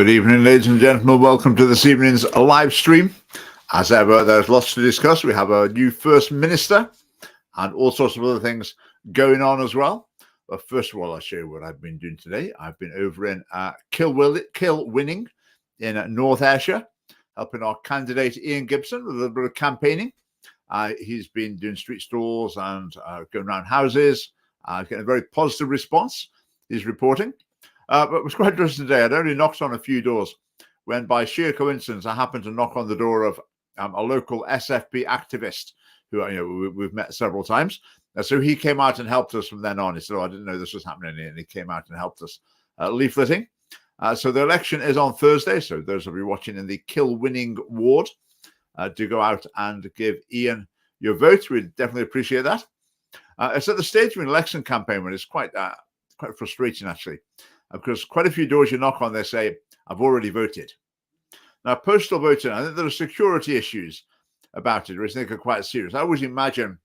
Good evening, ladies and gentlemen. Welcome to this evening's live stream. As ever, there's lots to discuss. We have a new First Minister and all sorts of other things going on as well. But first of all, I'll show you what I've been doing today. I've been over in Kilwinning in North Ayrshire, helping our candidate Ian Gibson with a little bit of campaigning. He's been doing street stalls and going around houses, getting a very positive response. He's reporting. But it was quite interesting today. I'd only knocked on a few doors when, by sheer coincidence, I happened to knock on the door of a local SFP activist who we've met several times. So he came out and helped us from then on. He said, "Oh, I didn't know this was happening," and he came out and helped us leafleting. So the election is on Thursday. So those of you watching in the Kilwinning ward, do go out and give Ian your vote. We'd definitely appreciate that. It's at the stage of an election campaign when it's quite frustrating, actually. Because quite a few doors you knock on, they say, "I've already voted." Now, postal voting, I think there are security issues about it, which I think are quite serious. I always imagine,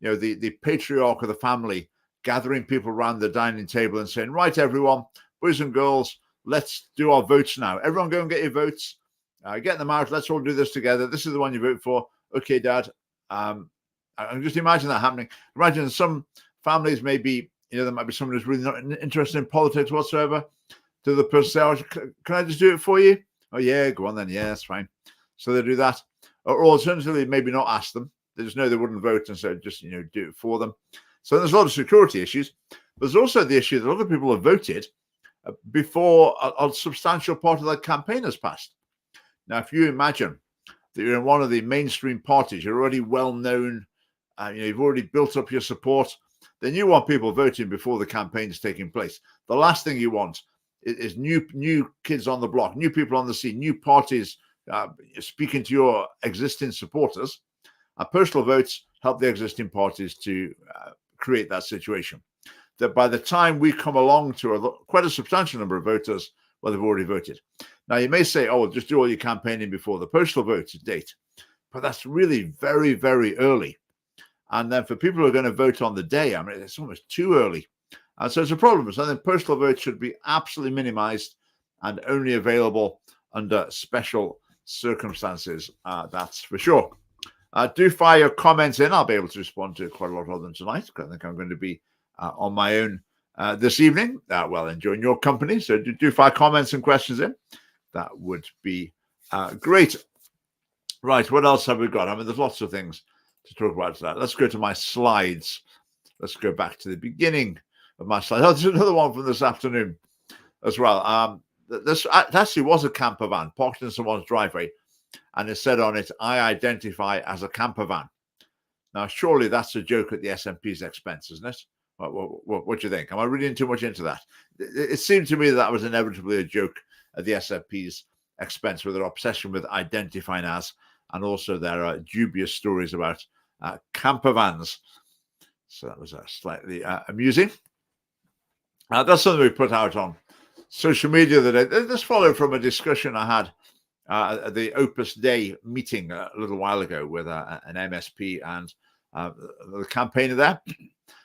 the patriarch of the family gathering people around the dining table and saying, "Right, everyone, boys and girls, let's do our votes now. Everyone go and get your votes. Get them out. Let's all do this together. This is the one you vote for. Okay, Dad." I just imagine that happening. Imagine some families maybe, there might be someone who's really not interested in politics whatsoever. To the person say, "Oh, can I just do it for you?" "Oh, yeah, go on then. Yeah, that's fine." So they do that. Or alternatively, maybe not ask them. They just know they wouldn't vote, and so just, do it for them. So there's a lot of security issues. But there's also the issue that a lot of people have voted before a substantial part of their campaign has passed. Now, if you imagine that you're in one of the mainstream parties, you're already well known, you've already built up your support, then you want people voting before the campaign is taking place. The last thing you want is new kids on the block, new people on the scene, new parties speaking to your existing supporters. Postal votes help the existing parties to create that situation. That by the time we come along to quite a substantial number of voters, well, they've already voted. Now, you may say, "Oh, just do all your campaigning before the postal vote date." But that's really very, very early. And then for people who are going to vote on the day, it's almost too early. And so it's a problem. So I think postal votes should be absolutely minimized and only available under special circumstances. That's for sure. Do fire your comments in. I'll be able to respond to quite a lot of them tonight. I think I'm going to be on my own this evening, enjoying your company. So do fire comments and questions in. That would be great. Right, what else have we got? There's lots of things to talk about tonight. Let's go to my slides. Let's go back to the beginning of my slides. Oh, there's another one from this afternoon as well. This actually was a camper van parked in someone's driveway, and it said on it, "I identify as a camper van." Now, surely that's a joke at the SNP's expense, isn't it? What do you think? Am I reading too much into that? It seemed to me that was inevitably a joke at the SNP's expense, with their obsession with identifying as, and also their dubious stories about camper vans. So that was slightly amusing. That's something we put out on social media the other day. This followed from a discussion I had at the Opus Dei meeting a little while ago with an MSP and the campaigner there.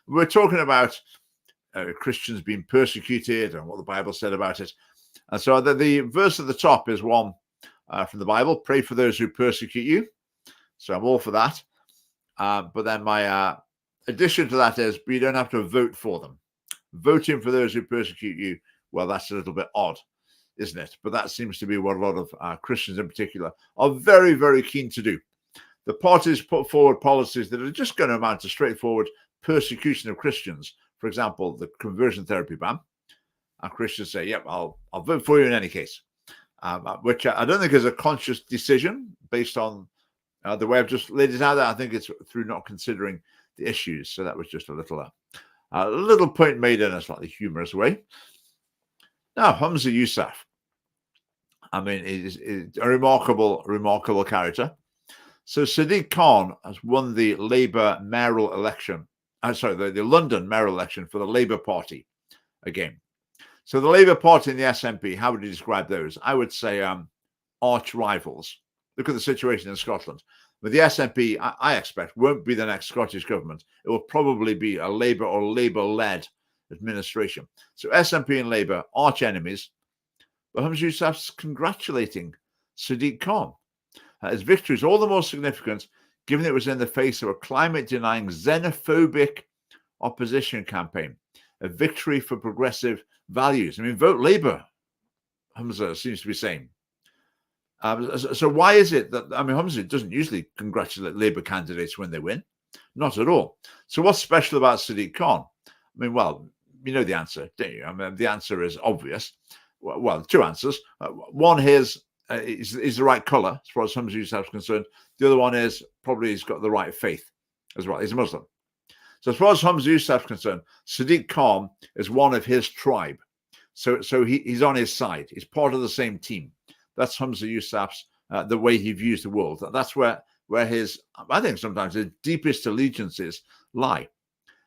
We were talking about Christians being persecuted and what the Bible said about it. And so the verse at the top is one from the Bible: "Pray for those who persecute you." So I'm all for that. But then my addition to that is, but you don't have to vote for them. Voting for those who persecute you, well, that's a little bit odd, isn't it? But that seems to be what a lot of Christians in particular are very, very keen to do. The parties put forward policies that are just going to amount to straightforward persecution of Christians. For example, the conversion therapy ban. And Christians say, "Yep, I'll vote for you in any case," which I don't think is a conscious decision based on the way I've just laid it out there. I think it's through not considering the issues. So that was just a little point made in a slightly humorous way. Now, Humza Yousaf. He's a remarkable character. So Sadiq Khan has won the Labour mayoral election. The London mayoral election for the Labour Party again. So the Labour Party and the SNP, how would you describe those? I would say arch rivals. Look at the situation in Scotland. But the SNP, I expect, won't be the next Scottish government. It will probably be a Labour or Labour-led administration. So SNP and Labour, arch enemies. But Humza Yousaf's congratulating Sadiq Khan. His victory is all the more significant given it was in the face of a climate-denying, xenophobic opposition campaign, a victory for progressive values. I mean, vote Labour, Humza seems to be saying. So why is it that, I mean, Humza doesn't usually congratulate Labour candidates when they win. Not at all. So what's special about Sadiq Khan? I mean, well, you know the answer, don't you? I mean, the answer is obvious. Well, two answers. One is the right colour, as far as Humza Yousaf is concerned. The other one is probably he's got the right faith as well. He's a Muslim. So as far as Humza Yousaf is concerned, Sadiq Khan is one of his tribe. So he's on his side. He's part of the same team. That's Humza Yousaf's, the way he views the world. That's where his, I think sometimes his deepest allegiances lie.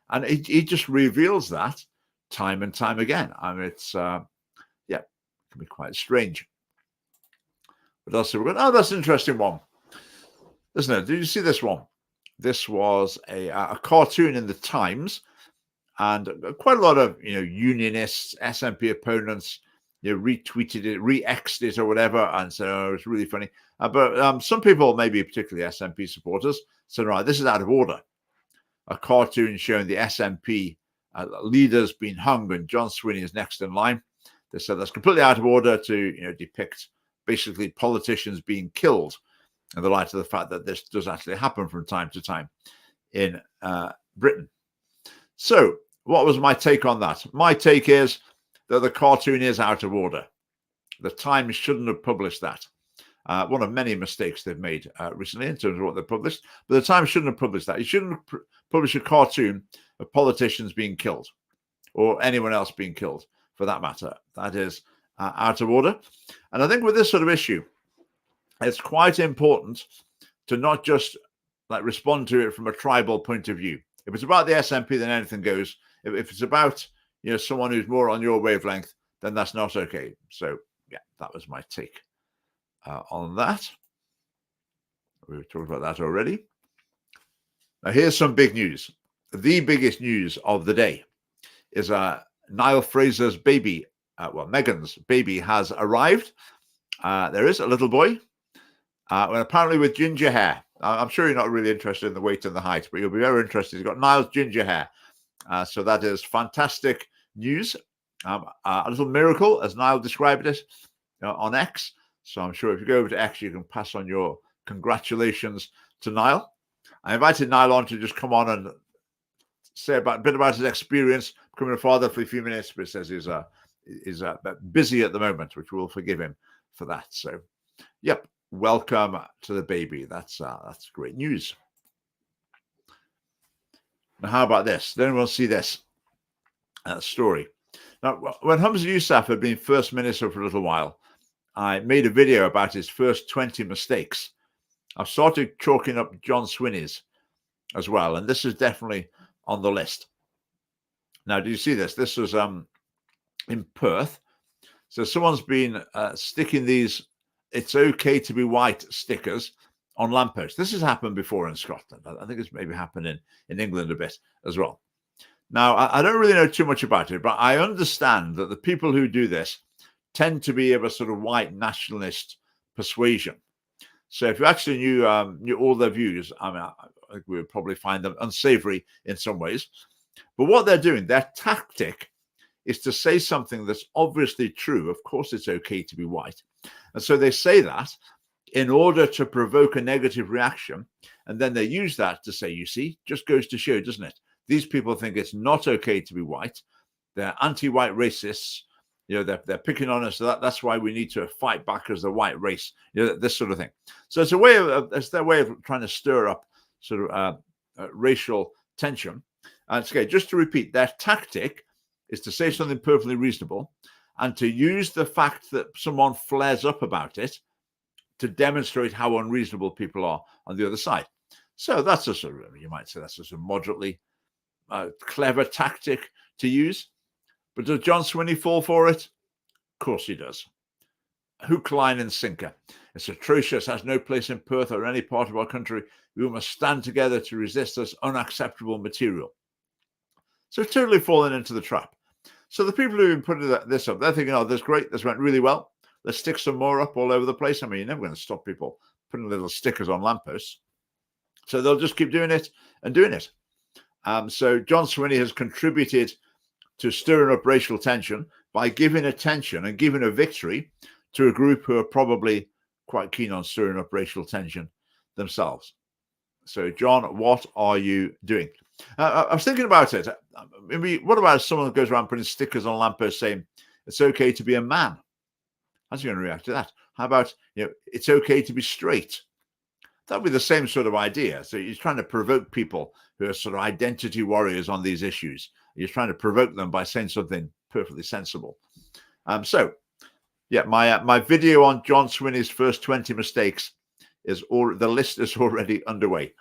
And he just reveals that time and time again. I mean, it's, yeah, it can be quite strange. But also, oh, that's an interesting one, isn't it? Did you see this one? This was a cartoon in the Times, and quite a lot of unionists, SNP opponents, retweeted it, re-X'd it or whatever, and said, "Oh, it's really funny." But some people, maybe particularly SNP supporters, said, "Right, this is out of order." A cartoon showing the SNP leaders being hung, and John Swinney is next in line. They said that's completely out of order to depict basically politicians being killed, in the light of the fact that this does actually happen from time to time in Britain. So what was my take on that? My take is that the cartoon is out of order. The Times shouldn't have published that. One of many mistakes they've made recently in terms of what they published, but the Times shouldn't have published that. You shouldn't publish a cartoon of politicians being killed or anyone else being killed for that matter. That is out of order. And I think with this sort of issue, it's quite important to not just respond to it from a tribal point of view. If it's about the SNP, then anything goes. If it's about someone who's more on your wavelength, then that's not okay. So yeah, that was my take on that. We've talked about that already. Now here's some big news. The biggest news of the day is Niall Fraser's baby. Meghan's baby has arrived. There is a little boy, apparently with ginger hair. I'm sure you're not really interested in the weight and the height, but you'll be very interested. He's got Niall's ginger hair. So that is fantastic news. A little miracle, as Niall described it on X. So I'm sure if you go over to X, you can pass on your congratulations to Niall. I invited Niall on to just come on and say a bit about his experience becoming a father for a few minutes, but he says he's busy at the moment, which we'll forgive him for that. So, yep, welcome to the baby. That's great news. Now, how about this? Then we'll see this story. Now, when Humza Yousaf had been First Minister for a little while, I made a video about his first 20 mistakes. I've started chalking up John Swinney's as well, and this is definitely on the list. Now, do you see this? This was in Perth. So someone's been sticking these "It's okay to be white" stickers on lampposts. This has happened before in Scotland. I think it's maybe happened in England a bit as well. Now, I don't really know too much about it, but I understand that the people who do this tend to be of a sort of white nationalist persuasion. So if you actually knew all their views, I mean, I think we would probably find them unsavory in some ways. But what they're doing, their tactic is to say something that's obviously true. Of course, it's okay to be white. And so they say that in order to provoke a negative reaction. And then they use that to say, you see, just goes to show, doesn't it? These people think it's not okay to be white. They're anti-white racists. They're picking on us. So that's why we need to fight back as the white race. This sort of thing. So it's their way of trying to stir up sort of racial tension. And it's okay. Just to repeat, their tactic is to say something perfectly reasonable and to use the fact that someone flares up about it to demonstrate how unreasonable people are on the other side. So that's a sort of, you might say that's a sort of moderately clever tactic to use. But does John Swinney fall for it? Of course he does. Hook, line and sinker. It's atrocious, has no place in Perth or any part of our country. We must stand together to resist this unacceptable material. So totally fallen into the trap. So the people who've been putting this up, they're thinking, oh, that's great. This went really well. Let's stick some more up all over the place. I mean, you're never going to stop people putting little stickers on lampposts. So they'll just keep doing it and doing it. So John Swinney has contributed to stirring up racial tension by giving attention and giving a victory to a group who are probably quite keen on stirring up racial tension themselves. So, John, what are you doing? I was thinking about it. Maybe, what about someone that goes around putting stickers on lampposts saying it's okay to be a man? How's he going to react to that? How about, it's okay to be straight? That'd be the same sort of idea. So he's trying to provoke people who are sort of identity warriors on these issues. He's trying to provoke them by saying something perfectly sensible. My video on John Swinney's first 20 mistakes the list is already underway.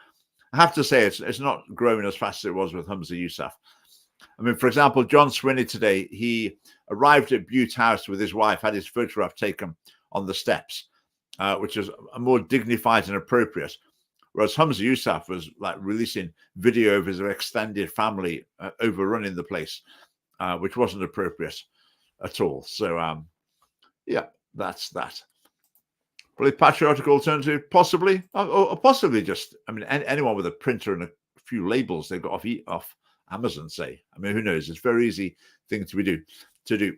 I have to say it's not growing as fast as it was with Humza Yousaf. I mean, for example, John Swinney today, he arrived at Butte House with his wife, had his photograph taken on the steps, which is more dignified and appropriate. Whereas Humza Yousaf was like releasing video of his extended family overrunning the place, which wasn't appropriate at all. So, that's that. Probably patriotic alternative, possibly, or possibly just, I mean, anyone with a printer and a few labels they got off Amazon, say. I mean, who knows? It's a very easy thing to do.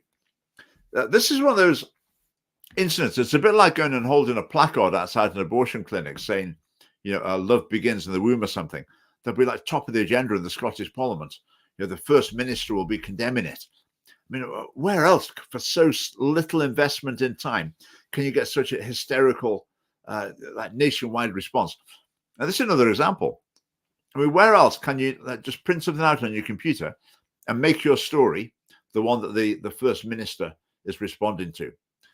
This is one of those incidents. It's a bit like going and holding a placard outside an abortion clinic saying, love begins in the womb or something. They'll be like top of the agenda in the Scottish Parliament. The First Minister will be condemning it. I mean, where else, for so little investment in time, can you get such a hysterical, nationwide response? Now, this is another example. I mean, where else can you just print something out on your computer and make your story the one that the First Minister is responding to?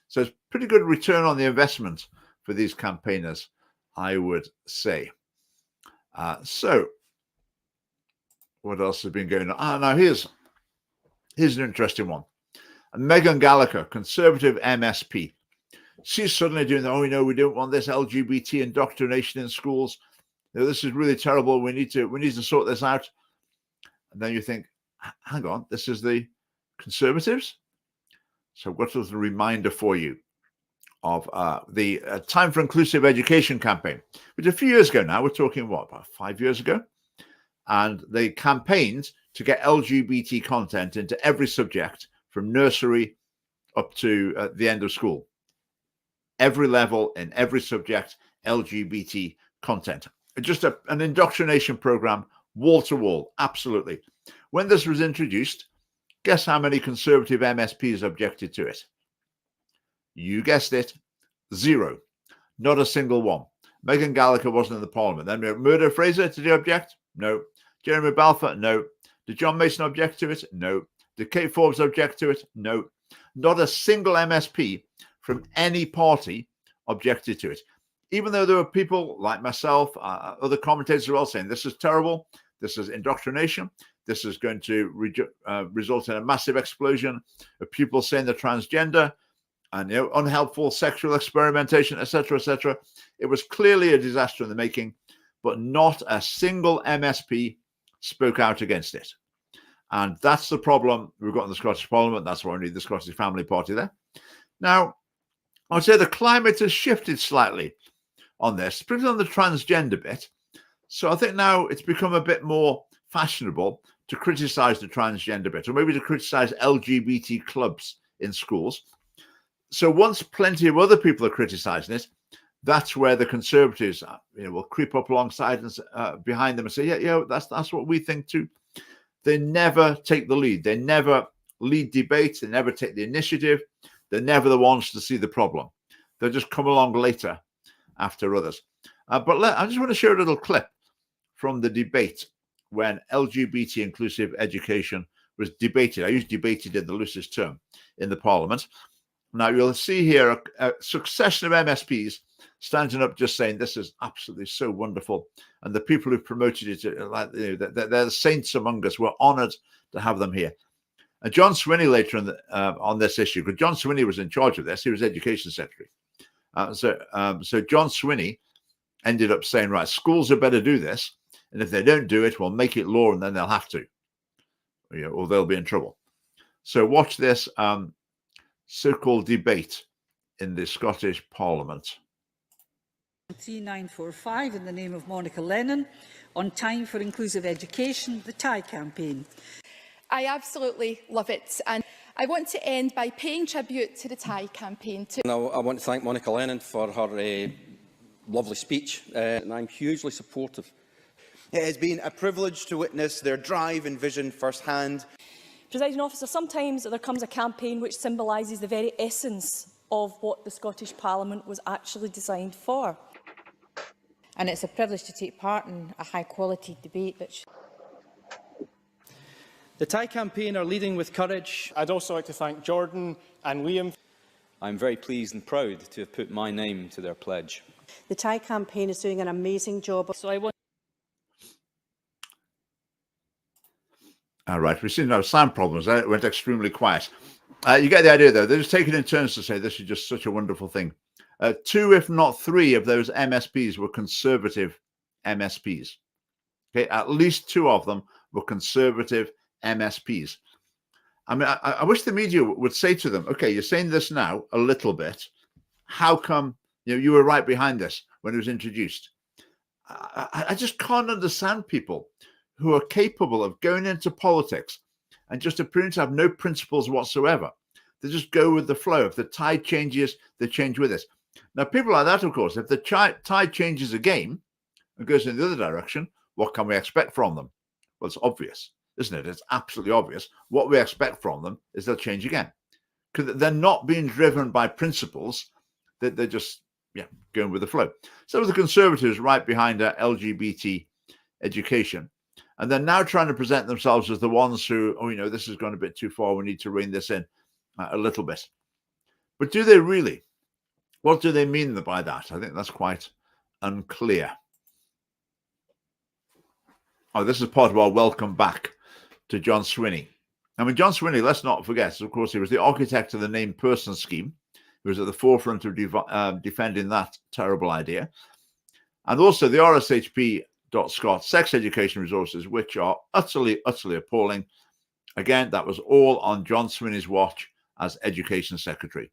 So it's pretty good return on the investment for these campaigners, I would say. So what else has been going on? Now here's an interesting one. Megan Gallagher, Conservative MSP. She's suddenly doing that. We don't want this LGBT indoctrination in schools. This is really terrible. We need to sort this out. And then you think, hang on, this is the Conservatives. So what was the reminder for you of the Time for Inclusive Education campaign, which a few years ago now, we're talking about 5 years ago, and they campaigned to get LGBT content into every subject from nursery up to the end of school. Every level in every subject, LGBT content. Just an indoctrination program, wall to wall, absolutely. When this was introduced, guess how many Conservative MSPs objected to it? You guessed it, 0. Not a single one. Megan Gallagher wasn't in the Parliament. Then Murdo Fraser, did he object? No. Jeremy Balfour? No. Did John Mason object to it? No. Did Kate Forbes object to it? No. Not a single MSP from any party objected to it. Even though there were people like myself, other commentators are all saying this is terrible, this is indoctrination, this is going to result in a massive explosion of people saying they're transgender and unhelpful sexual experimentation, etc., etc. It was clearly a disaster in the making, but not a single MSP spoke out against it. And that's the problem we've got in the Scottish Parliament. That's why we need the Scottish Family Party there. Now, I would say the climate has shifted slightly on this, particularly on the transgender bit. So I think now it's become a bit more fashionable to criticize the transgender bit, or maybe to criticize LGBT clubs in schools. So once plenty of other people are criticizing it, that's where the Conservatives will creep up alongside and behind them and say, yeah, that's what we think too. They never take the lead. They never lead debate. They never take the initiative. They're never the ones to see the problem. They'll just come along later after others. But I just want to share a little clip from the debate when LGBT inclusive education was debated. I used debated in the loosest term in the Parliament. Now you'll see here a succession of MSPs standing up just saying this is absolutely so wonderful. And the people who promoted it, they're the saints among us. We're honoured to have them here. And John Swinney later on this issue, because John Swinney was in charge of this. He was Education Secretary. So John Swinney ended up saying, right, schools had better do this. And if they don't do it, we'll make it law and then they'll have to, or they'll be in trouble. So watch this so-called debate in the Scottish Parliament. 3945 in the name of Monica Lennon on time for inclusive education, the TIE campaign. I absolutely love it, and I want to end by paying tribute to the TIE campaign. I want to thank Monica Lennon for her lovely speech, and I'm hugely supportive. It has been a privilege to witness their drive and vision firsthand. Presiding Officer, sometimes there comes a campaign which symbolises the very essence of what the Scottish Parliament was actually designed for. And it's a privilege to take part in a high-quality debate that The TIE campaign are leading with courage. I'd also like to thank Jordan and Liam. I'm very pleased and proud to have put my name to their pledge. The TIE campaign is doing an amazing job. So I want. All right, we've seen no sound problems. It went extremely quiet. You get the idea, though. They're just taking in turns to say this is just such a wonderful thing. 2, if not 3, of those MSPs were Conservative MSPs. Okay, at least 2 of them were Conservative MSPs. I mean, I wish the media would say to them, okay, you're saying this now a little bit. How come you were right behind this when it was introduced? I just can't understand people who are capable of going into politics and just appearing to have no principles whatsoever. They just go with the flow. If the tide changes, they change with it. Now, people like that, of course, if the tide changes again and goes in the other direction, what can we expect from them? Well, it's obvious, isn't it? It's absolutely obvious. What we expect from them is they'll change again. Because they're not being driven by principles. They're just going with the flow. So the Conservatives right behind LGBT education. And they're now trying to present themselves as the ones who, this has gone a bit too far. We need to rein this in a little bit. But do they really? What do they mean by that? I think that's quite unclear. Oh, this is part of our welcome back to John Swinney. I mean, John Swinney, let's not forget, of course, he was the architect of the named person scheme. He was at the forefront of defending that terrible idea. And also the RSHP.Scot sex education resources, which are utterly, utterly appalling. Again, that was all on John Swinney's watch as Education Secretary.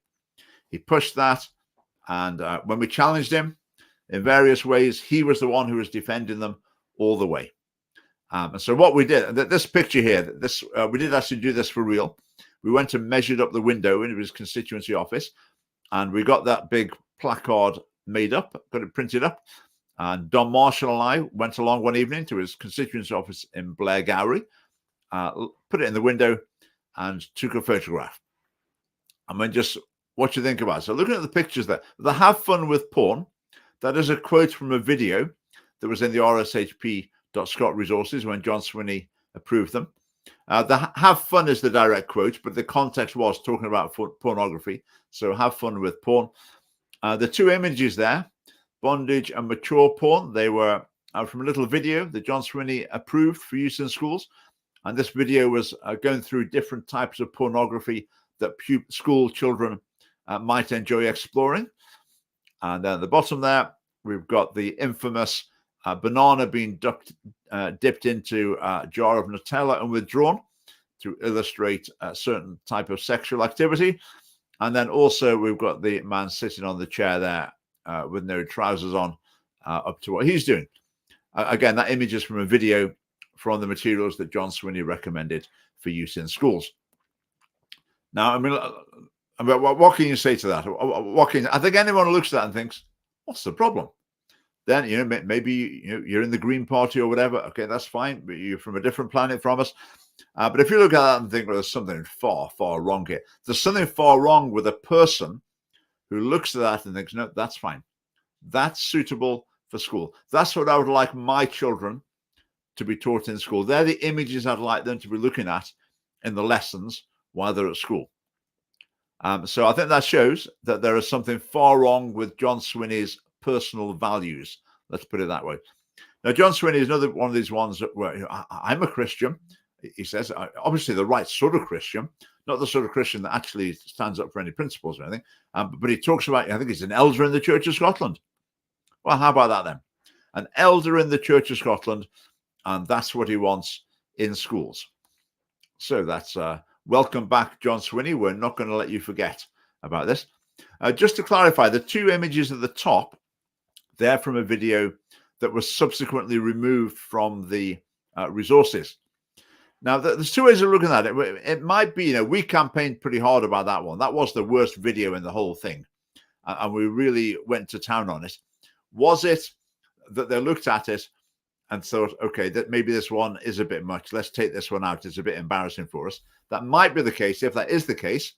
He pushed that. And when we challenged him in various ways, he was the one who was defending them all the way. And so what we did, this picture here, we did actually do this for real. We went and measured up the window in his constituency office, and we got that big placard made up, got it printed up. And Don Marshall and I went along one evening to his constituency office in Blairgowrie, put it in the window, and took a photograph. And then just what you think about it. So looking at the pictures there, the have fun with porn, that is a quote from a video that was in the RSHP.Scot resources when John Swinney approved them. The have fun is the direct quote, but the context was talking about pornography. So have fun with porn. The 2 images there, bondage and mature porn, they were from a little video that John Swinney approved for use in schools. And this video was going through different types of pornography that school children might enjoy exploring. And then at the bottom there, we've got the infamous banana being dipped into a jar of Nutella and withdrawn to illustrate a certain type of sexual activity. And then also we've got the man sitting on the chair there with no trousers on up to what he's doing. Again, that image is from a video from the materials that John Swinney recommended for use in schools. Now, I mean, what can you say to that? I think anyone who looks at that and thinks, what's the problem? Then, maybe you're in the Green Party or whatever. Okay, that's fine. But you're from a different planet from us. But if you look at that and think, well, there's something far, far wrong here. There's something far wrong with a person who looks at that and thinks, no, that's fine. That's suitable for school. That's what I would like my children to be taught in school. They're the images I'd like them to be looking at in the lessons while they're at school. So I think that shows that there is something far wrong with John Swinney's personal values. Let's put it that way. Now, John Swinney is another one of these ones where I'm a Christian. He says, obviously the right sort of Christian, not the sort of Christian that actually stands up for any principles or anything. But he talks about, I think he's an elder in the Church of Scotland. Well, how about that then? An elder in the Church of Scotland, and that's what he wants in schools. So that's welcome back, John Swinney. We're not going to let you forget about this. Just to clarify, the two images at the top, they're from a video that was subsequently removed from the resources. Now, there's two ways of looking at it. It might be, we campaigned pretty hard about that one. That was the worst video in the whole thing. And we really went to town on it. Was it that they looked at it and thought, okay, that maybe this one is a bit much. Let's take this one out. It's a bit embarrassing for us. That might be the case. If that is the case,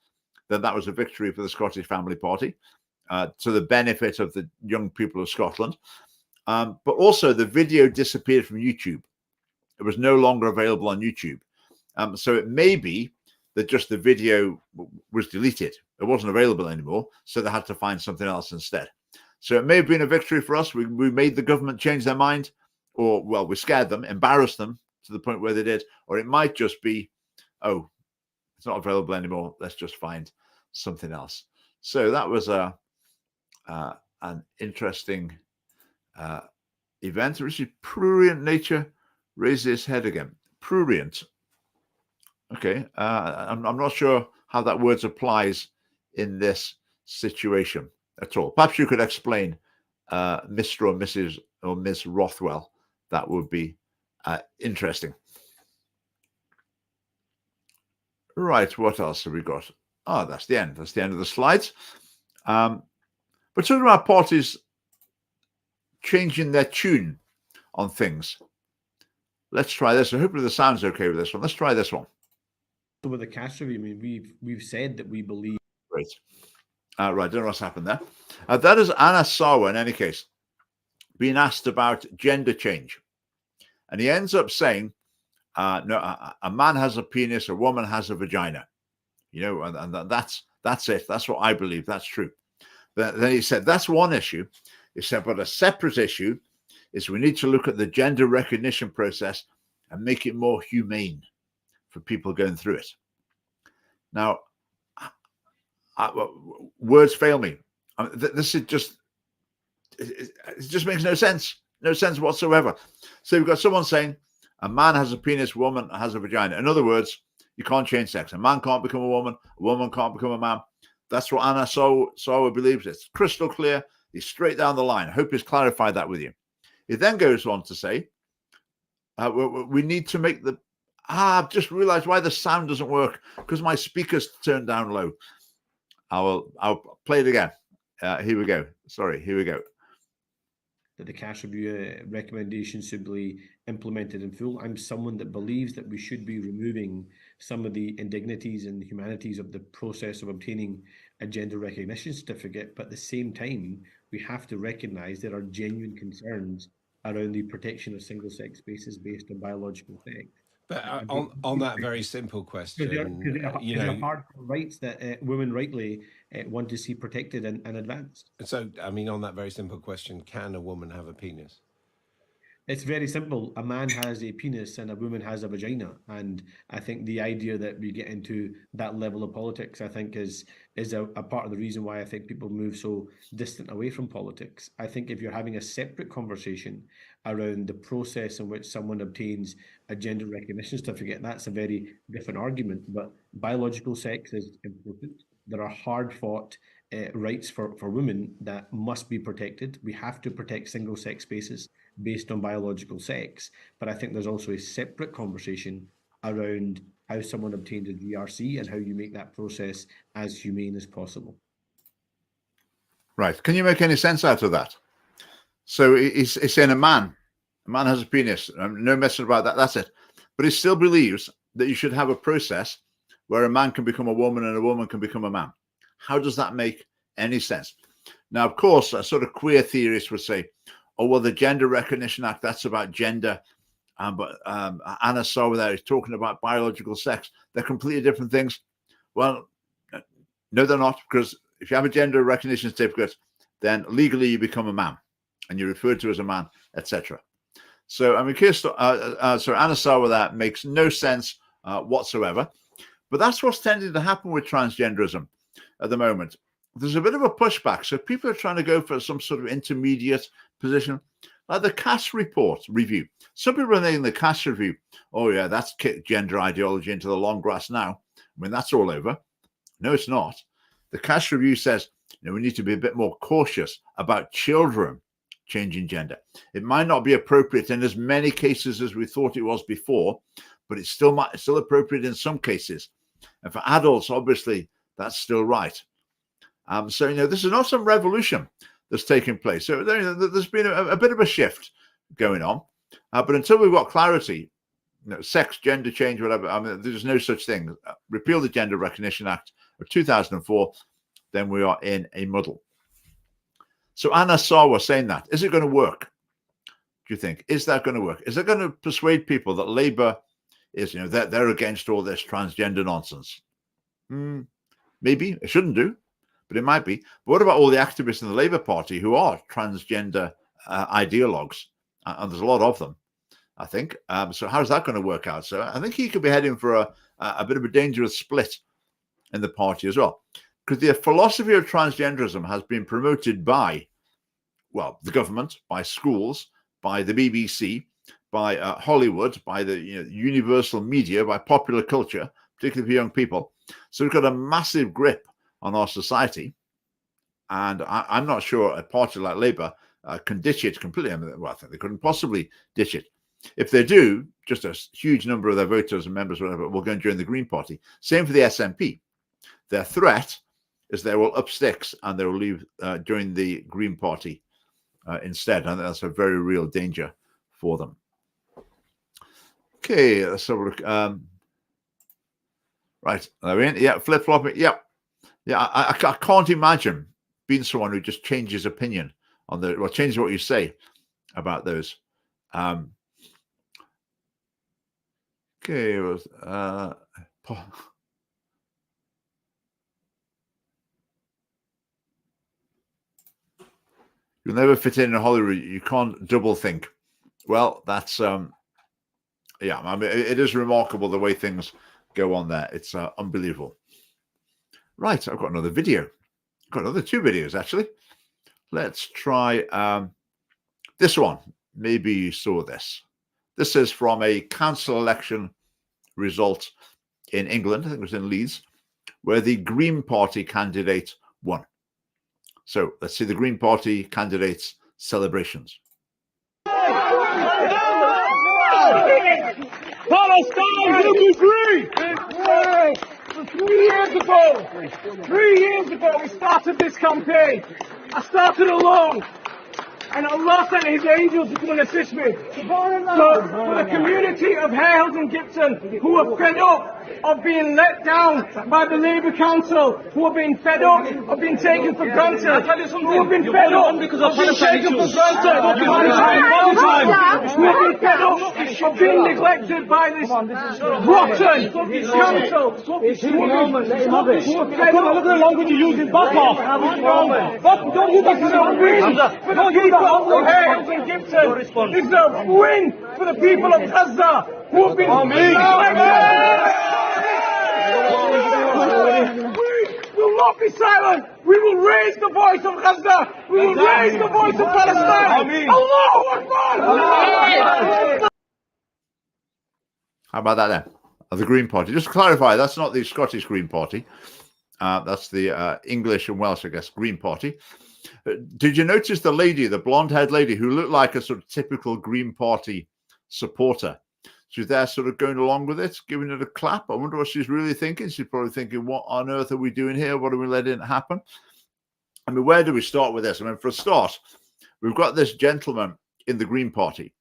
then that was a victory for the Scottish Family Party to the benefit of the young people of Scotland. But also the video disappeared from YouTube. It was no longer available on YouTube. So it may be that just the video was deleted. It wasn't available anymore. So they had to find something else instead. So it may have been a victory for us. We made the government change their mind, or, well, we scared them, embarrassed them to the point where they did. Or it might just be, oh, it's not available anymore. Let's just find something else. So that was an interesting event. Richard, prurient nature raises his head again. Prurient. Okay. I'm not sure how that word applies in this situation at all. Perhaps you could explain, Mr. or Mrs. or Ms. Rothwell. That would be interesting. Right, what else have we got? Oh, that's the end. That's the end of the slides. But talking about parties changing their tune on things. Let's try this. Hopefully the sound's okay with this one. Let's try this one. So with the cash review, I mean, we've said that we believe. Great. Right, I don't know what's happened there. That is Anna Sawa, in any case, being asked about gender change. And he ends up saying, no, a man has a penis, a woman has a vagina. And that's it. That's what I believe. That's true. Then he said, that's one issue. He said, but a separate issue is we need to look at the gender recognition process and make it more humane for people going through it. Now, words fail me. This is just, it just makes no sense whatsoever. So you've got someone saying a man has a penis, a woman has a vagina. In other words, you can't change sex. A man can't become a woman can't become a man. That's what Anna Sawa believes. It's crystal clear. He's straight down the line. I hope he's clarified that with you. He then goes on to say, we need to make the... I've just realized why the sound doesn't work, because my speaker's turned down low. I'll play it again. Here we go. Sorry, here we go. That the cash review recommendations should be implemented in full. I'm someone that believes that we should be removing some of the indignities and humanities of the process of obtaining a gender recognition certificate, but at the same time, we have to recognise there are genuine concerns around the protection of single-sex spaces based on biological sex. But on that very simple question, there are hard rights that women rightly want to see protected and advanced. So, I mean, on that very simple question, can a woman have a penis? It's very simple. A man has a penis and a woman has a vagina. And I think the idea that we get into that level of politics, I think is a part of the reason why I think people move so distant away from politics. I think if you're having a separate conversation around the process in which someone obtains a gender recognition certificate, that's a very different argument. But biological sex is important. There are hard-fought rights for women that must be protected. We have to protect single-sex spaces based on biological sex. But I think there's also a separate conversation around how someone obtains a GRC and how you make that process as humane as possible. Right. Can you make any sense out of that? So he's saying a man has a penis. No messing about that. That's it. But he still believes that you should have a process where a man can become a woman and a woman can become a man. How does that make any sense? Now, of course, a sort of queer theorist would say, oh, well, the Gender Recognition Act, that's about gender. But Anna Sawa there is talking about biological sex. They're completely different things. Well, no, they're not, because if you have a gender recognition certificate, then legally you become a man and you're referred to as a man, etc. So, I mean, so Anna Sawa there makes no sense whatsoever. But that's what's tending to happen with transgenderism at the moment. There's a bit of a pushback. So people are trying to go for some sort of intermediate position, like the Cass review. Some people are thinking the Cass review, oh yeah, that's kicked gender ideology into the long grass now. I mean, that's all over. No, it's not. The Cass review says we need to be a bit more cautious about children changing gender. It might not be appropriate in as many cases as we thought it was before, but it's still appropriate in some cases. And for adults, obviously, that's still right. So, this is not some revolution that's taking place. So there's been a bit of a shift going on. But until we've got clarity, sex, gender change, whatever, there's no such thing. Repeal the Gender Recognition Act of 2004, then we are in a muddle. So Anna Sarwar saying that, is it going to work? Do you think? Is that going to work? Is it going to persuade people that Labour is, they're against all this transgender nonsense? Maybe. It shouldn't do, but it might be. But what about all the activists in the Labour Party who are transgender ideologues? And there's a lot of them, I think. So how's that going to work out? So I think he could be heading for a bit of a dangerous split in the party as well. Because the philosophy of transgenderism has been promoted by, the government, by schools, by the BBC, by Hollywood, by the universal media, by popular culture, particularly for young people. So we've got a massive grip on our society. And I'm not sure a party like Labour can ditch it completely. I think they couldn't possibly ditch it. If they do, just a huge number of their voters and members, whatever, will go and join the Green Party. Same for the SNP. Their threat is they will up sticks and they will leave, join the Green Party instead. And that's a very real danger for them. Okay, let's have a look. Right, are we in? Yeah, flip-flopping. Yeah. I can't imagine being someone who just changes opinion on changes what you say about those. Okay, you'll never fit in Hollywood. You can't double think. Well, that's it is remarkable the way things go on there. It's unbelievable. Right, I've got another video. I've got another 2 videos actually. Let's try this one. Maybe you saw this. This is from a council election result in England. I think it was in Leeds, where the Green Party candidate won. So let's see the Green Party candidate's celebrations. Palestine will be free! 3 years ago, we started this campaign. I started alone. And Allah sent his angels to come and assist me. So, for the community of Hales and Gibson, who are fed up of being let down by the Labour Council, who have been fed up of being taken for granted, who have been fed up of being taken for granted, who have been fed up of being neglected by this rotten council, who are fed up. Look at the language you're using, back off. Don't use that as a win for the people of Hales and Gibson. This is a win for the people of Gaza, who have been We will not be silent. We will raise the voice of Gaza. We will raise the voice of Palestine. Allahu Akbar. How about that then? The Green Party. Just to clarify, that's not the Scottish Green Party. That's the English and Welsh, I guess, Green Party. Did you notice the lady, the blonde-haired lady, who looked like a sort of typical Green Party supporter? She's there sort of going along with it, giving it a clap. I wonder what she's really thinking. She's probably thinking, what on earth are we doing here? What are we letting happen? I mean, where do we start with this? I mean, for a start, we've got this gentleman in the Green Party.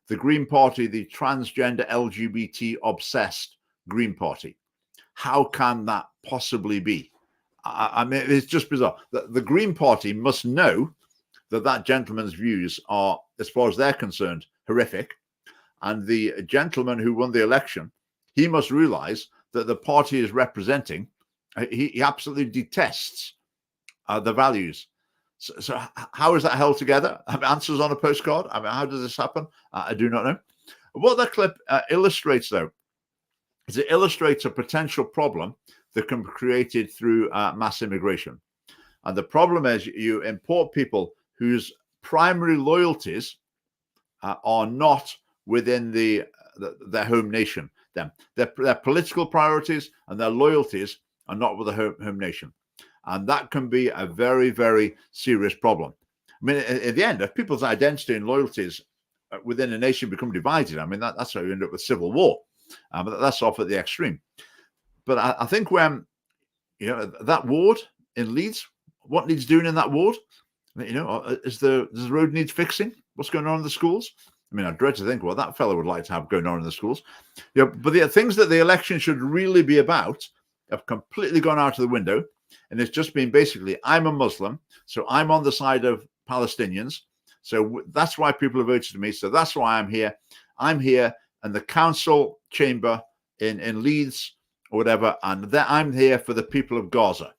The Green Party, the transgender LGBT obsessed Green Party. How can that possibly be? I mean, it's just bizarre. The Green Party must know that that gentleman's views are, as far as they're concerned, horrific. And the gentleman who won the election, he must realize that the party is representing, he absolutely detests the values. So how is that held together? I mean, answers on a postcard? I mean, how does this happen? I do not know. What that clip illustrates, though, is it illustrates a potential problem that can be created through mass immigration. And the problem is you import people whose primary loyalties are not within their home nation. Their political priorities and their loyalties are not with the home nation. And that can be a very, very serious problem. I mean, at the end, if people's identity and loyalties within a nation become divided, I mean, that's how you end up with civil war. But that's off at the extreme. But I think when, that ward in Leeds, what needs doing in that ward? Does the road need fixing? What's going on in the schools? I mean, I dread to think what that fellow would like to have going on in the schools. But the things that the election should really be about have completely gone out of the window. And it's just been basically, I'm a Muslim, so I'm on the side of Palestinians. So that's why people have voted me. So that's why I'm here. I'm here in the council chamber in Leeds or whatever, and I'm here for the people of Gaza.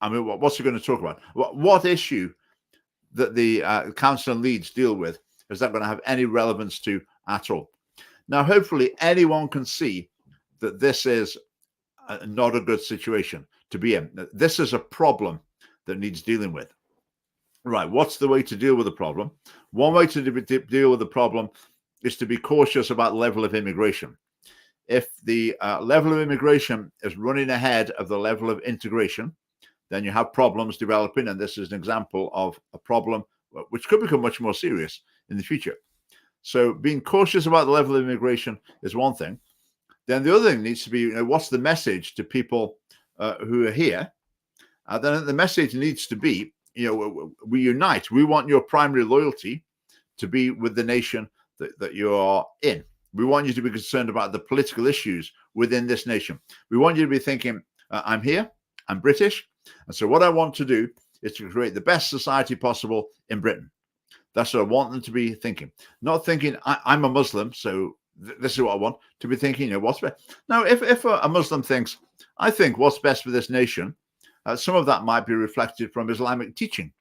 I mean, what's he going to talk about? What issue that the council in Leeds deal with is that going to have any relevance to at all? Now, hopefully anyone can see that this is not a good situation to be in. This is a problem that needs dealing with. Right, what's the way to deal with the problem? One way to deal with the problem is to be cautious about the level of immigration. If the level of immigration is running ahead of the level of integration, then you have problems developing, and this is an example of a problem which could become much more serious in the future. So being cautious about the level of immigration is one thing. Then the other thing needs to be, what's the message to people who are here? Then the message needs to be, we unite. We want your primary loyalty to be with the nation that you are in. We want you to be concerned about the political issues within this nation. We want you to be thinking, I'm here, I'm British, and so what I want to do is to create the best society possible in Britain. That's what I want them to be thinking. Not thinking, I'm a Muslim, so this is what I want. To be thinking, what's best. Now, if a Muslim thinks, I think what's best for this nation, some of that might be reflected from Islamic teaching.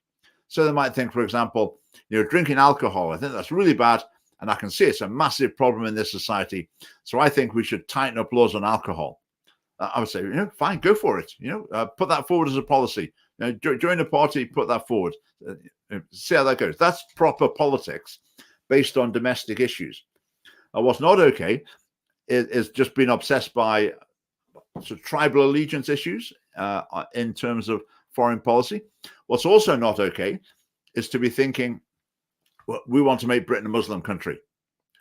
So they might think, for example, drinking alcohol, I think that's really bad, and I can see it's a massive problem in this society. So I think we should tighten up laws on alcohol. I would say, fine, go for it. Put that forward as a policy. Join a party, put that forward. See how that goes. That's proper politics based on domestic issues. What's not okay is just being obsessed by sort of tribal allegiance issues in terms of foreign policy. What's also not okay is to be thinking, well, we want to make Britain a Muslim country.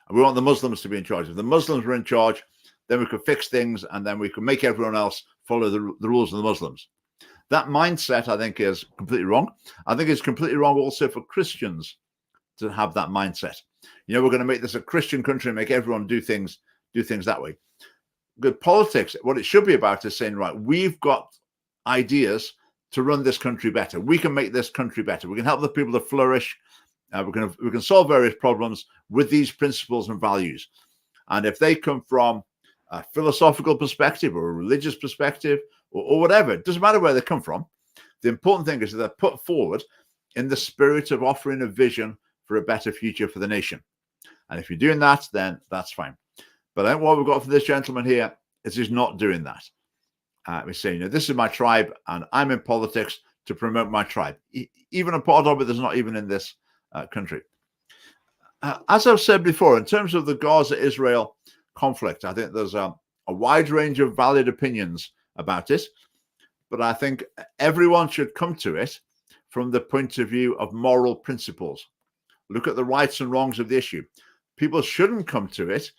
And we want the Muslims to be in charge. If the Muslims were in charge, then we could fix things, and then we could make everyone else follow the rules of the Muslims. That mindset, I think, is completely wrong. I think it's completely wrong also for Christians to have that mindset. We're going to make this a Christian country and make everyone do things that way. Good politics, what it should be about is saying, right, we've got ideas to run this country better. We can make this country better. We can help the people to flourish. We can solve various problems with these principles and values. And if they come from a philosophical perspective or a religious perspective or whatever, it doesn't matter where they come from. The important thing is that they're put forward in the spirit of offering a vision for a better future for the nation. And if you're doing that, then that's fine. But I think what we've got for this gentleman here is he's not doing that. He's saying, this is my tribe and I'm in politics to promote my tribe. Even a part of it that's not even in this country. As I've said before, in terms of the Gaza-Israel conflict, I think there's a wide range of valid opinions about it. But I think everyone should come to it from the point of view of moral principles. Look at the rights and wrongs of the issue. People shouldn't come to it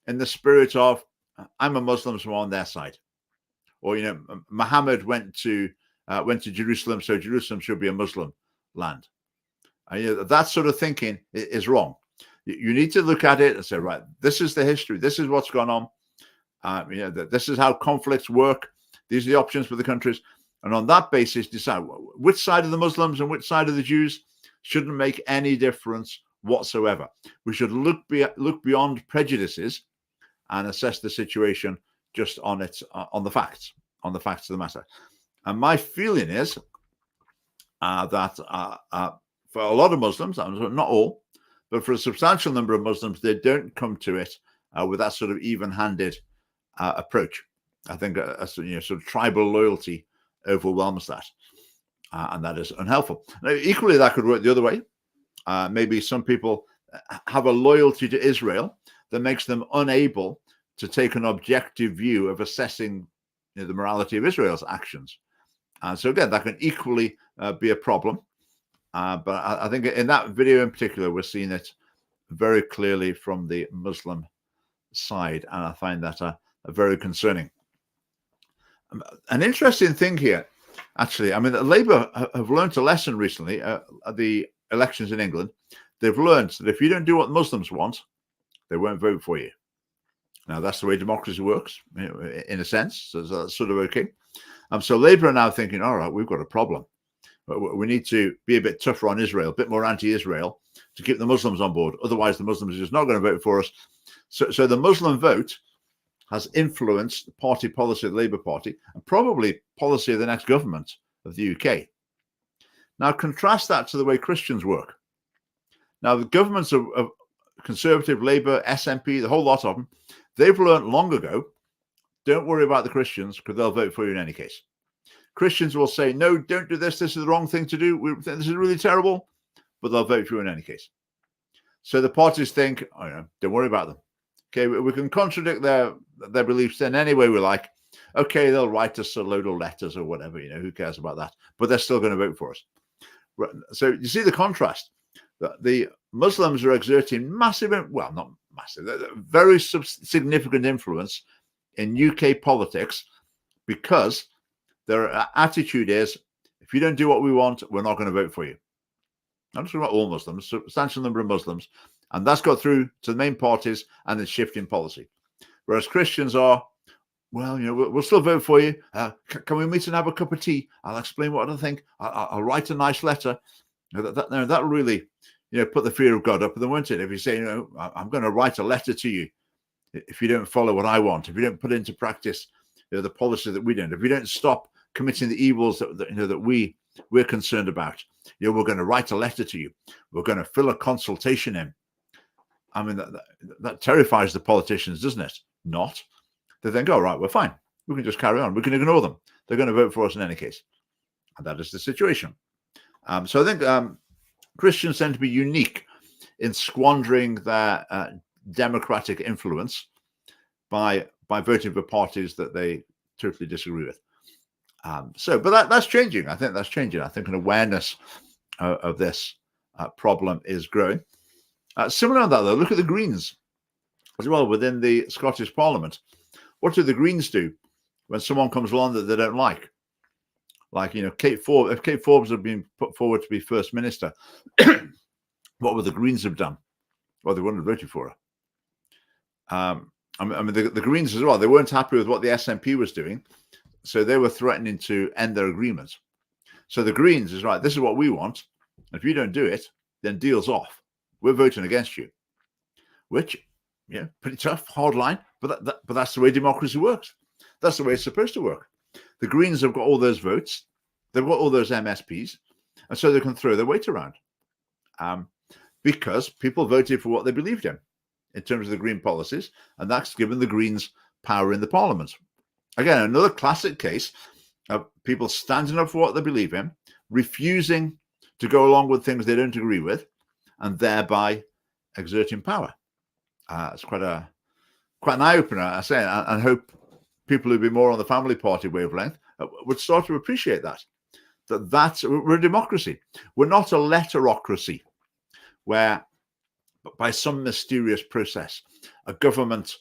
in the spirit of, I'm a Muslim, so I'm on their side. Or, Muhammad went to Jerusalem, so Jerusalem should be a Muslim land. That sort of thinking is wrong. You need to look at it and say, right, this is the history. This is what's gone on. This is how conflicts work. These are the options for the countries. And on that basis, decide which side of the Muslims and which side of the Jews shouldn't make any difference whatsoever. We should look beyond prejudices and assess the situation just on the facts of the matter. And my feeling is that for a lot of Muslims, not all, but for a substantial number of Muslims, they don't come to it with that sort of even-handed approach. I think sort of tribal loyalty overwhelms that, and that is unhelpful. Now, equally, that could work the other way. Maybe some people have a loyalty to Israel that makes them unable to take an objective view of assessing the morality of Israel's actions. And so again, that can equally be a problem. But I think in that video in particular, we're seeing it very clearly from the Muslim side, and I find that very concerning. An interesting thing here, actually, I mean, Labour have learned a lesson recently at the elections in England. They've learned that if you don't do what Muslims want, they won't vote for you. Now, that's the way democracy works, in a sense, so that's sort of okay. So Labour are now thinking, all right, we've got a problem. We need to be a bit tougher on Israel, a bit more anti-Israel to keep the Muslims on board. Otherwise, the Muslims are just not going to vote for us. So the Muslim vote has influenced the party policy of the Labour Party and probably policy of the next government of the UK. Now, contrast that to the way Christians work. Now, the governments of Conservative, Labour, SNP, the whole lot of them, they've learned long ago, don't worry about the Christians because they'll vote for you in any case. Christians will say, no, don't do this. This is the wrong thing to do. This is really terrible, but they'll vote for you in any case. So the parties think, oh, no, don't worry about them. Okay, we can contradict their beliefs in any way we like. Okay, they'll write us a load of letters or whatever, who cares about that? But they're still going to vote for us. So you see the contrast. The Muslims are exerting massive, well, not massive, very significant influence in UK politics because their attitude is, if you don't do what we want, we're not going to vote for you. I'm not talking about all Muslims, a substantial number of Muslims. And that's got through to the main parties and the shift in policy. Whereas Christians are, well, we'll still vote for you. Can we meet and have a cup of tea? I'll explain what I think. I'll write a nice letter. That really, put the fear of God up in them, won't it? If you say, I'm going to write a letter to you if you don't follow what I want, if you don't put into practice the policy that we don't, if you don't stop committing the evils that we're concerned about, we're going to write a letter to you. We're going to fill a consultation in. I mean, that terrifies the politicians, doesn't it? Not. They think, oh, right, we're fine. We can just carry on. We can ignore them. They're going to vote for us in any case. And that is the situation. So I think Christians tend to be unique in squandering their democratic influence by voting for parties that they totally disagree with. But that's changing. I think that's changing. I think an awareness of this problem is growing. Similar to that, though, look at the Greens as well within the Scottish Parliament. What do the Greens do when someone comes along that they don't like? Like, Kate Forbes, if Kate Forbes had been put forward to be First Minister, what would the Greens have done? Well, they wouldn't have voted for her. I mean, the Greens as well, they weren't happy with what the SNP was doing, so they were threatening to end their agreement. So the Greens is right, this is what we want. If you don't do it, then deal's off. We're voting against you, which, pretty tough, hard line, but that's the way democracy works. That's the way it's supposed to work. The Greens have got all those votes, they've got all those MSPs, and so they can throw their weight around because people voted for what they believed in terms of the Green policies, and that's given the Greens power in the Parliament. Again, another classic case of people standing up for what they believe in, refusing to go along with things they don't agree with, and thereby exerting power. It's quite an eye-opener, I say, and hope people who'd be more on the family party wavelength would start to appreciate we're a democracy. We're not a letterocracy where by some mysterious process a government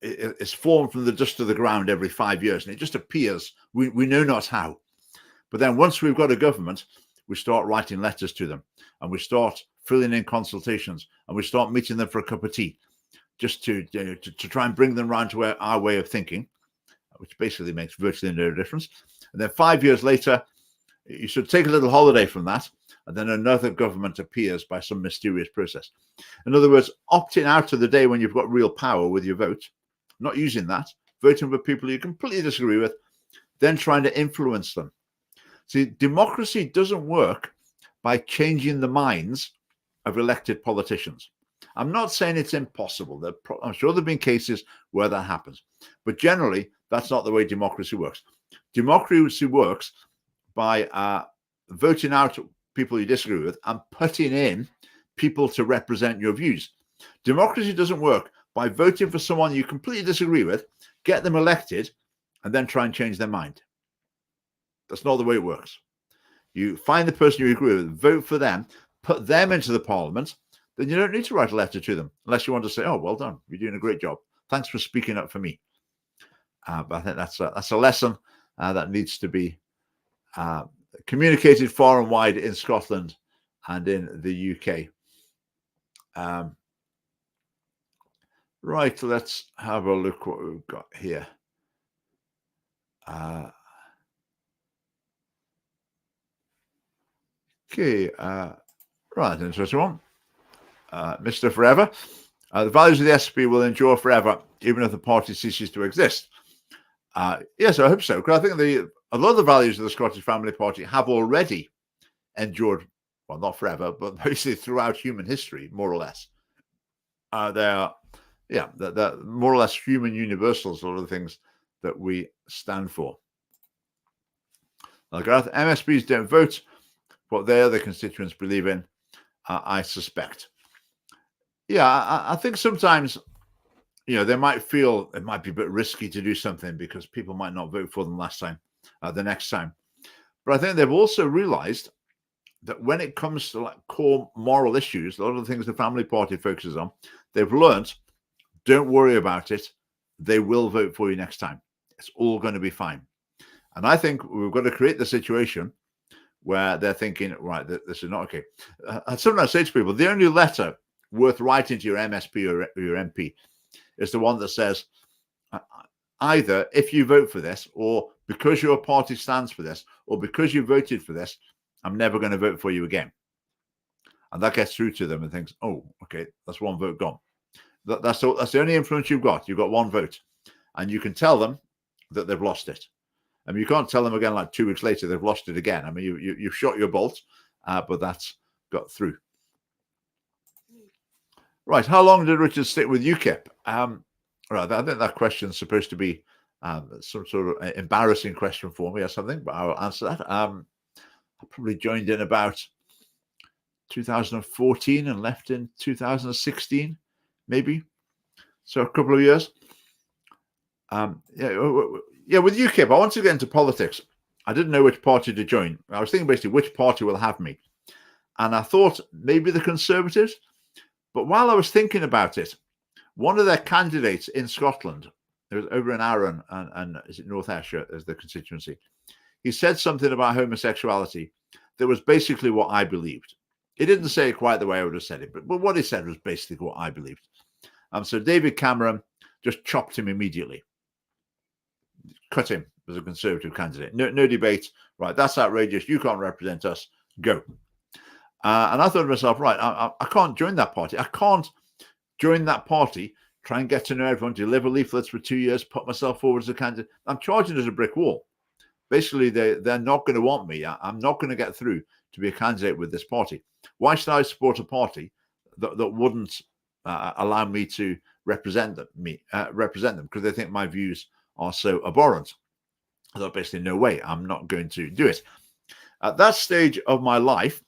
is formed from the dust of the ground every 5 years and it just appears, we know not how. But then once we've got a government, we start writing letters to them and we start filling in consultations and we start meeting them for a cup of tea just to try and bring them round to our way of thinking, which basically makes virtually no difference. And then 5 years later, you should take a little holiday from that, and then another government appears by some mysterious process. In other words, opting out of the day when you've got real power with your vote, not using that, voting for people you completely disagree with, then trying to influence them. See, democracy doesn't work by changing the minds of elected politicians. I'm not saying it's impossible. I'm sure there have been cases where that happens. But generally, that's not the way democracy works. Democracy works by voting out people you disagree with and putting in people to represent your views. Democracy doesn't work by voting for someone you completely disagree with, get them elected, and then try and change their mind. That's not the way it works. You find the person you agree with, vote for them, put them into the parliament, then you don't need to write a letter to them unless you want to say, oh, well done, you're doing a great job. Thanks for speaking up for me. But I think that's a lesson that needs to be communicated far and wide in Scotland and in the UK. Right, let's have a look what we've got here. Okay, right, interesting one. Mr. Forever. The values of the SNP will endure forever, even if the party ceases to exist. Yes, I hope so, because I think a lot of the values of the Scottish Family Party have already endured, well, not forever, but basically throughout human history, more or less. They're more or less human universals, a lot of the things that we stand for. Gareth, MSPs don't vote what their other constituents believe in, I suspect. Yeah, I think sometimes, they might feel it might be a bit risky to do something because people might not vote for them the next time. But I think they've also realized that when it comes to core moral issues, a lot of the things the Family Party focuses on, they've learned, don't worry about it. They will vote for you next time. It's all going to be fine. And I think we've got to create the situation where they're thinking, right, this is not okay. I sometimes say to people, the only letter worth writing to your MSP or your MP is the one that says, either if you vote for this, or because your party stands for this, or because you voted for this, I'm never going to vote for you again. And that gets through to them and thinks, oh, okay, that's one vote gone. That's the only influence you've got. You've got one vote. And you can tell them that they've lost it. I mean, you can't tell them again 2 weeks later they've lost it again. I mean, you've shot your bolt, but that's got through. Right, how long did Richard stick with UKIP? Right, I think that question's supposed to be some sort of embarrassing question for me or something, but I will answer that. I probably joined in about 2014 and left in 2016, maybe. So a couple of years. With UKIP, I wanted to get into politics. I didn't know which party to join. I was thinking basically which party will have me. And I thought maybe the Conservatives. But while I was thinking about it, one of their candidates in Scotland, it was over in Arran and is it North Ayrshire as the constituency, he said something about homosexuality that was basically what I believed. He didn't say it quite the way I would have said it, but what he said was basically what I believed. So David Cameron just chopped him immediately. Cut him as a Conservative candidate. No debate. Right, that's outrageous. You can't represent us. Go. And I thought to myself, right, I can't join that party. I can't join that party, try and get to know everyone, deliver leaflets for 2 years, put myself forward as a candidate. I'm charging as a brick wall. Basically, they're not going to want me. I'm not going to get through to be a candidate with this party. Why should I support a party that wouldn't allow me to represent them? Because they think my views are so abhorrent. So basically, no way, I'm not going to do it. At that stage of my life,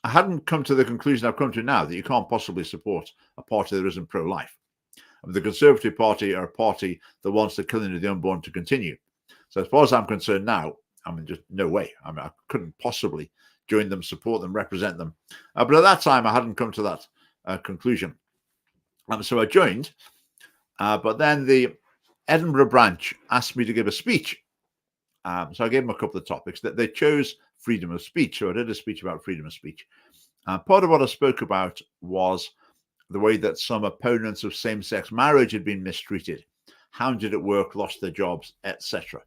I hadn't come to the conclusion I've come to now that you can't possibly support a party that isn't pro-life. I mean, the Conservative Party are a party that wants the killing of the unborn to continue. So as far as I'm concerned now, I mean, just no way. I mean, I couldn't possibly join them, support them, represent them. But at that time, I hadn't come to that conclusion. So I joined, but then the Edinburgh branch asked me to give a speech. So I gave them a couple of topics. That they chose freedom of speech. So I did a speech about freedom of speech. Part of what I spoke about was the way that some opponents of same-sex marriage had been mistreated, hounded at work, lost their jobs, etc.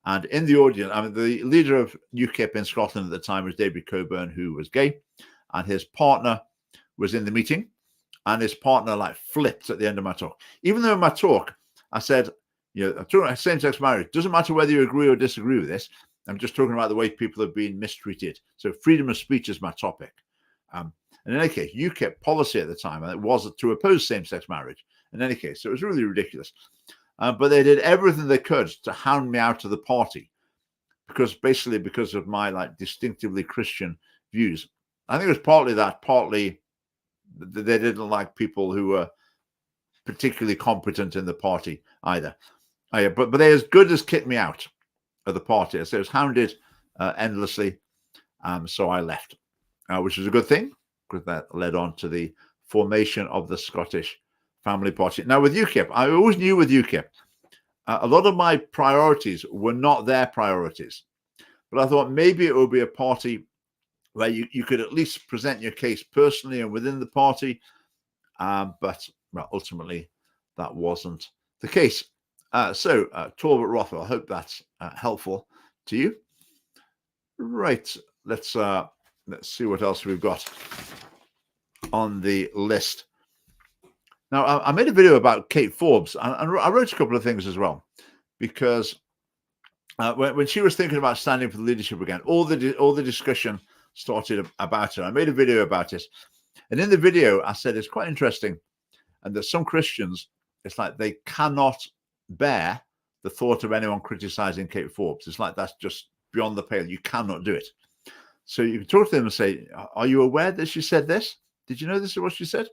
And in the audience, I mean, the leader of UKIP in Scotland at the time was David Coburn, who was gay, and his partner was in the meeting, and his partner flipped at the end of my talk. Even though in my talk, I said, I'm talking about same-sex marriage. Doesn't matter whether you agree or disagree with this. I'm just talking about the way people have been mistreated. So freedom of speech is my topic. And in any case, UKIP policy at the time, and it was to oppose same-sex marriage. In any case, so it was really ridiculous. But they did everything they could to hound me out of the party, because of my distinctively Christian views. I think it was partly that, partly they didn't like people who were particularly competent in the party either. But they as good as kicked me out. of the party. So it was hounded endlessly. So I left, which was a good thing, because that led on to the formation of the Scottish Family Party. Now, with UKIP, I always knew with UKIP, a lot of my priorities were not their priorities. But I thought maybe it would be a party where you could at least present your case personally and within the party. But well, ultimately, that wasn't the case. So, Talbot Rothwell, I hope that's helpful to you. Right, let's see what else we've got on the list. Now, I made a video about Kate Forbes, and I wrote a couple of things as well, because when she was thinking about standing for the leadership again, all the discussion started about her. I made a video about it, and in the video, I said it's quite interesting, and that some Christians, it's like they cannot bear the thought of anyone criticizing Kate Forbes. It's like that's just beyond the pale. You cannot do it. So you can talk to them and say, "Are you aware that she said this? Did you know this is what she said?"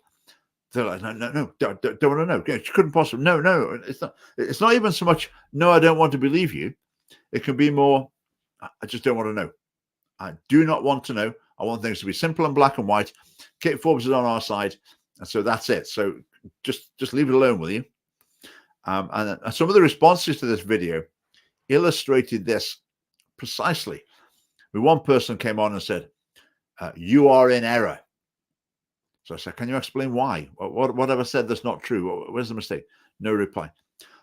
They're like, no, don't want to know. She couldn't possibly. No, it's not. It's not even so much, no, I don't want to believe you. It can be more, I just don't want to know. I do not want to know. I want things to be simple and black and white. Kate Forbes is on our side, and so that's it. So just leave it alone, will you? And some of the responses to this video illustrated this precisely. One person came on and said, "You are in error." So I said, "Can you explain why? What have I said that's not true? Where's the mistake?" No reply.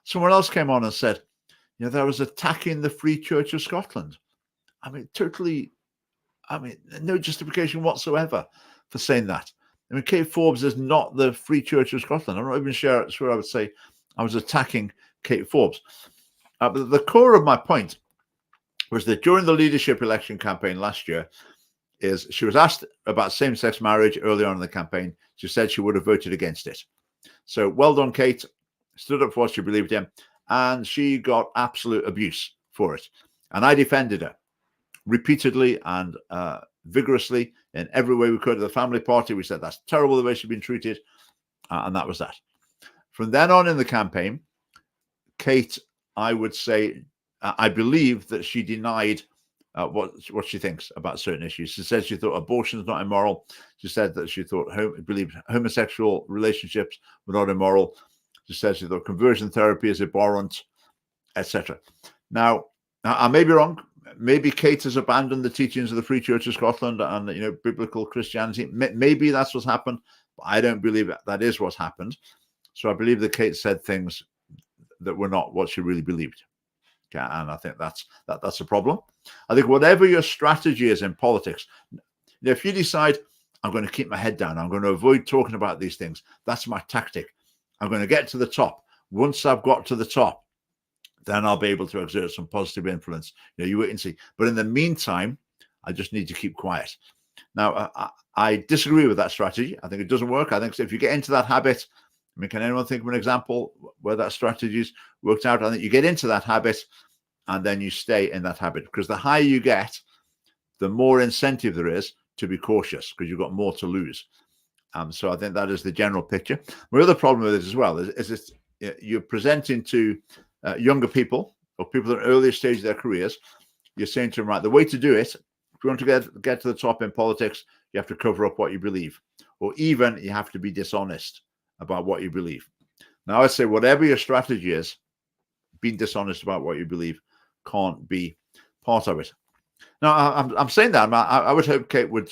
Someone else came on and said, "You know, that was attacking the Free Church of Scotland." I mean, totally, no justification whatsoever for saying that. I mean, Kate Forbes is not the Free Church of Scotland. I'm not even sure I would say I was attacking Kate Forbes. But the core of my point was that during the leadership election campaign last year, is she was asked about same-sex marriage early on in the campaign. She said she would have voted against it. So well done, Kate. Stood up for what she believed in, and she got absolute abuse for it. And I defended her repeatedly and vigorously in every way we could. The family party, we said that's terrible the way she's been treated, and that was that. From then on in the campaign, Kate, I would say, I believe that she denied what she thinks about certain issues. She said she thought abortion is not immoral. She said that she thought believed homosexual relationships were not immoral. She said she thought conversion therapy is abhorrent, etc. Now, I may be wrong. Maybe Kate has abandoned the teachings of the Free Church of Scotland and biblical Christianity. Maybe that's what's happened, but I don't believe that is what's happened. So I believe that Kate said things that were not what she really believed. Okay, and I think that's a problem. I think whatever your strategy is in politics, if you decide, I'm going to keep my head down, I'm going to avoid talking about these things, that's my tactic. I'm going to get to the top. Once I've got to the top, then I'll be able to exert some positive influence. You wait and see. But in the meantime, I just need to keep quiet. Now, I disagree with that strategy. I think it doesn't work. I think if you get into that habit, can anyone think of an example where that strategy's worked out? I think you get into that habit and then you stay in that habit, because the higher you get, the more incentive there is to be cautious, because you've got more to lose. So I think that is the general picture. My other problem with it as well is you're presenting to younger people or people at an earlier stage of their careers. You're saying to them, right, the way to do it, if you want to get to the top in politics, you have to cover up what you believe, or even you have to be dishonest about what you believe. Now, I'd say whatever your strategy is, being dishonest about what you believe can't be part of it. Now, I'm saying that. I would hope Kate would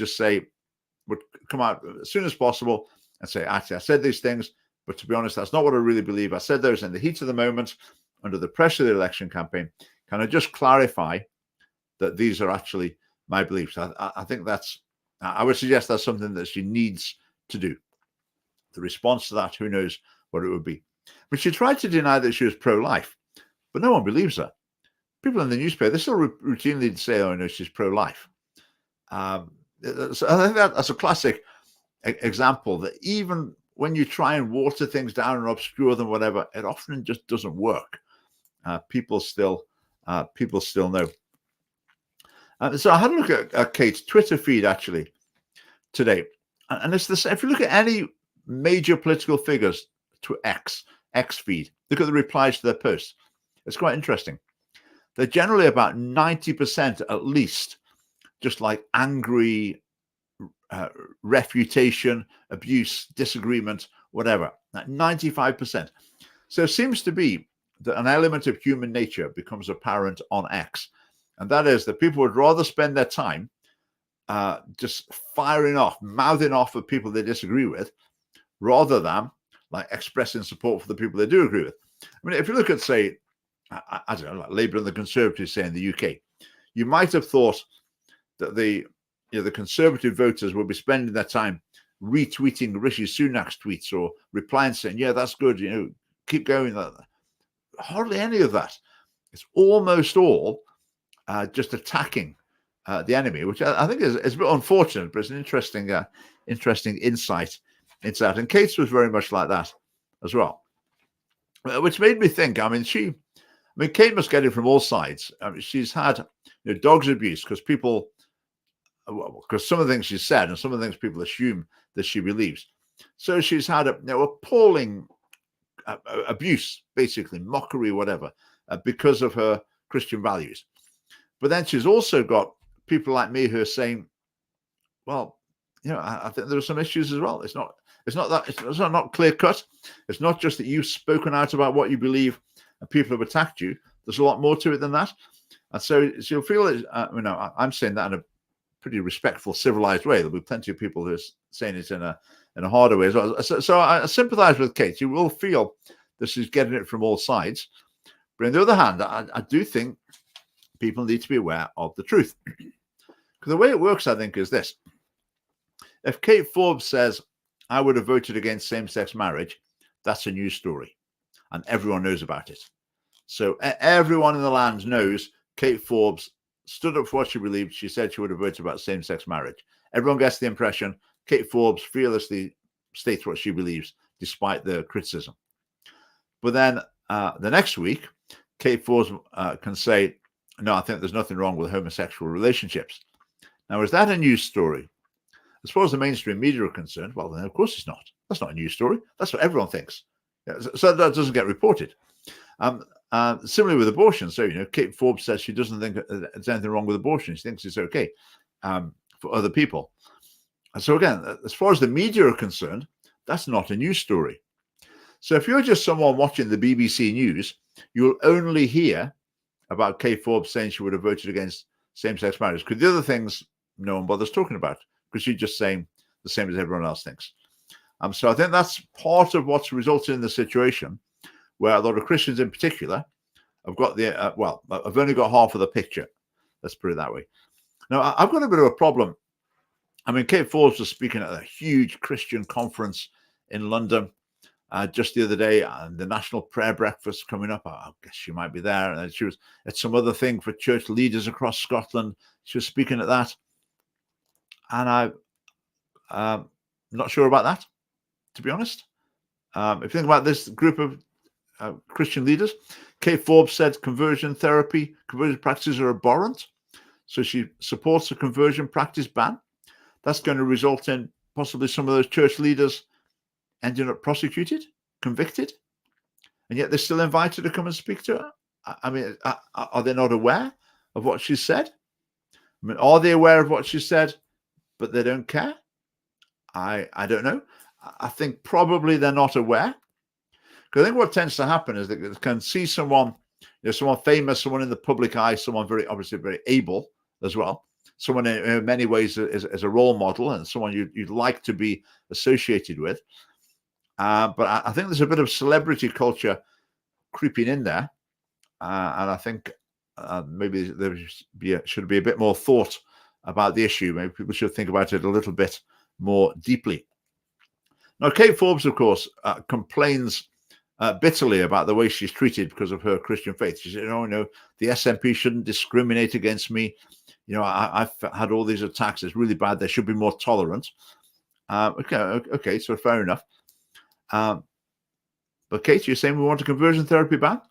come out as soon as possible and say, actually, I said these things, but to be honest, that's not what I really believe. I said those in the heat of the moment, under the pressure of the election campaign. Can I just clarify that these are actually my beliefs? I think I would suggest that's something that she needs to do. The response to that, who knows what it would be. But she tried to deny that she was pro-life, but no one believes her. People in the newspaper, they still routinely say, oh, no, she's pro-life. So I think that's a classic example that even when you try and water things down and obscure them, whatever, it often just doesn't work. People still know. So I had a look at Kate's Twitter feed actually today, and it's the same. If you look at any major political figures to X feed, look at the replies to their posts. It's quite interesting. they're generally about 90% at least, just like angry refutation, abuse, disagreement, whatever. 95%. So it seems to be that an element of human nature becomes apparent on X, and that is that people would rather spend their time just firing off, mouthing off at people they disagree with, rather than like expressing support for the people they do agree with. I mean, if you look at, say, I don't know, like Labour and the Conservatives, say, in the UK, you might have thought that the Conservative voters would be spending their time retweeting Rishi Sunak's tweets or replying saying, yeah, that's good, keep going. Hardly any of that. It's almost all just attacking the enemy, which I think is a bit unfortunate, but it's an interesting insight into that. And Kate's was very much like that as well, which made me think, Kate must get it from all sides. She's had dogs abuse because some of the things she said and some of the things people assume that she believes. So she's had appalling abuse, basically mockery, whatever, because of her Christian values. But then she's also got people like me who are saying, well, I think there are some issues as well. It's not clear cut. It's not just that you've spoken out about what you believe and people have attacked you. There's a lot more to it than that. And so you'll feel it. I'm saying that in a pretty respectful, civilized way. There'll be plenty of people who are saying it in a harder way as well. So I sympathize with Kate. You will feel that she's getting it from all sides. But on the other hand, I do think people need to be aware of the truth. Because the way it works, I think, is this. If Kate Forbes says, I would have voted against same-sex marriage, that's a news story. And everyone knows about it. So everyone in the land knows Kate Forbes stood up for what she believed. She said she would have voted about same-sex marriage. Everyone gets the impression Kate Forbes fearlessly states what she believes, despite the criticism. But then the next week, Kate Forbes can say, no, I think there's nothing wrong with homosexual relationships. Now, is that a news story? As far as the mainstream media are concerned, well, then of course it's not. That's not a news story. That's what everyone thinks. So that doesn't get reported. Similarly with abortion. So, Kate Forbes says she doesn't think there's anything wrong with abortion. She thinks it's okay for other people. And so again, as far as the media are concerned, that's not a news story. So if you're just someone watching the BBC News, you'll only hear about Kate Forbes saying she would have voted against same-sex marriage, because the other things no one bothers talking about, because she's just saying the same as everyone else thinks. So I think that's part of what's resulted in the situation where a lot of Christians in particular have got I've only got half of the picture. Let's put it that way. Now, I've got a bit of a problem. Kate Forbes was speaking at a huge Christian conference in London just the other day, and the National Prayer Breakfast coming up. I guess she might be there. And she was at some other thing for church leaders across Scotland. She was speaking at that. And I'm not sure about that, to be honest. If you think about this group of Christian leaders, Kate Forbes said conversion practices are abhorrent. So she supports a conversion practice ban. That's going to result in possibly some of those church leaders ending up prosecuted, convicted, and yet they're still invited to come and speak to her. Are they not aware of what she said? Are they aware of what she said, but they don't care? I don't know. I think probably they're not aware. Because I think what tends to happen is that they can see someone, someone famous, someone in the public eye, someone obviously very able as well, someone in many ways as a role model and someone you'd like to be associated with. But I think there's a bit of celebrity culture creeping in there. And I think maybe there should be a bit more thought about the issue. Maybe people should think about it a little bit more deeply. Now, Kate Forbes, of course, complains bitterly about the way she's treated because of her Christian faith. She said, no, the SNP shouldn't discriminate against me. I've had all these attacks. It's really bad. They should be more tolerant. Okay, so fair enough. But Kate, you're saying we want a conversion therapy ban?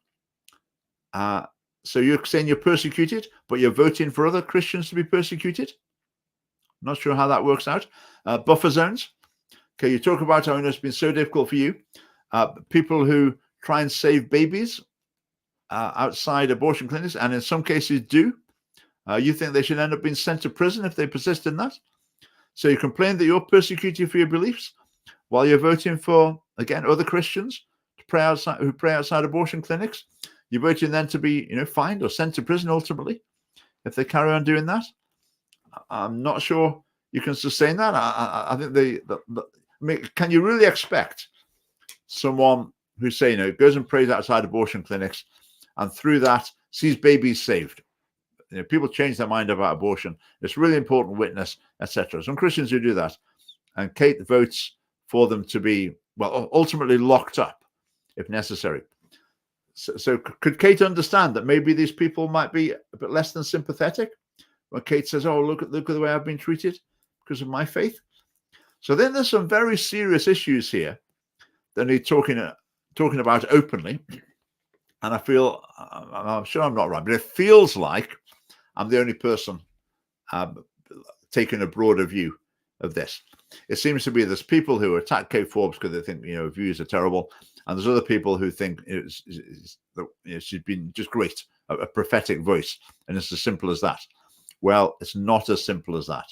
So you're saying you're persecuted, but you're voting for other Christians to be persecuted? Not sure how that works out. Buffer zones. Okay, you talk about how it's been so difficult for you. People who try and save babies outside abortion clinics, and in some cases do. You think they should end up being sent to prison if they persist in that? So you complain that you're persecuted for your beliefs while you're voting for, again, other Christians to pray outside, who pray outside abortion clinics. You're voting then to be, fined or sent to prison ultimately if they carry on doing that. I'm not sure you can sustain that. I think I mean, can you really expect someone who goes and prays outside abortion clinics and through that sees babies saved? People change their mind about abortion. It's really important witness, etc. Some Christians who do that, and Kate votes for them to be, well, ultimately locked up if necessary. So could Kate understand that maybe these people might be a bit less than sympathetic when Kate says, "Oh, look at the way I've been treated because of my faith"? So then there's some very serious issues here that need talking about openly. And I feel, I'm sure I'm not right, but it feels like I'm the only person taking a broader view of this. It seems to be there's people who attack Kate Forbes because they think views are terrible, and there's other people who think she's been just great, a prophetic voice, and it's as simple as that. Well, it's not as simple as that,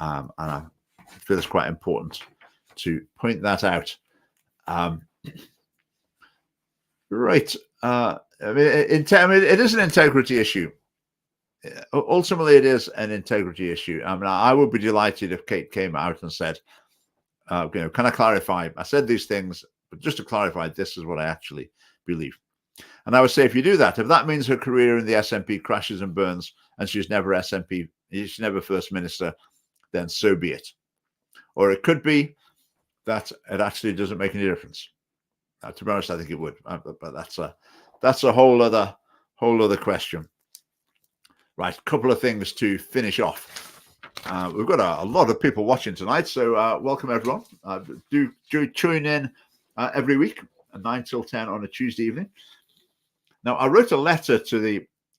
and I feel it's quite important to point that out. Right. It is an integrity issue. Ultimately, it is an integrity issue. I mean, I would be delighted if Kate came out and said, can I clarify? I said these things, but just to clarify, this is what I actually believe. And I would say, if you do that, if that means her career in the SNP crashes and burns and she's never SNP, she's never First Minister, then so be it. Or it could be that it actually doesn't make any difference. To be honest, I think it would, but that's a whole other question. Right, a couple of things to finish off. We've got a lot of people watching tonight, so welcome everyone. Do tune in every week at 9 till 10 on a Tuesday evening. Now, I wrote a letter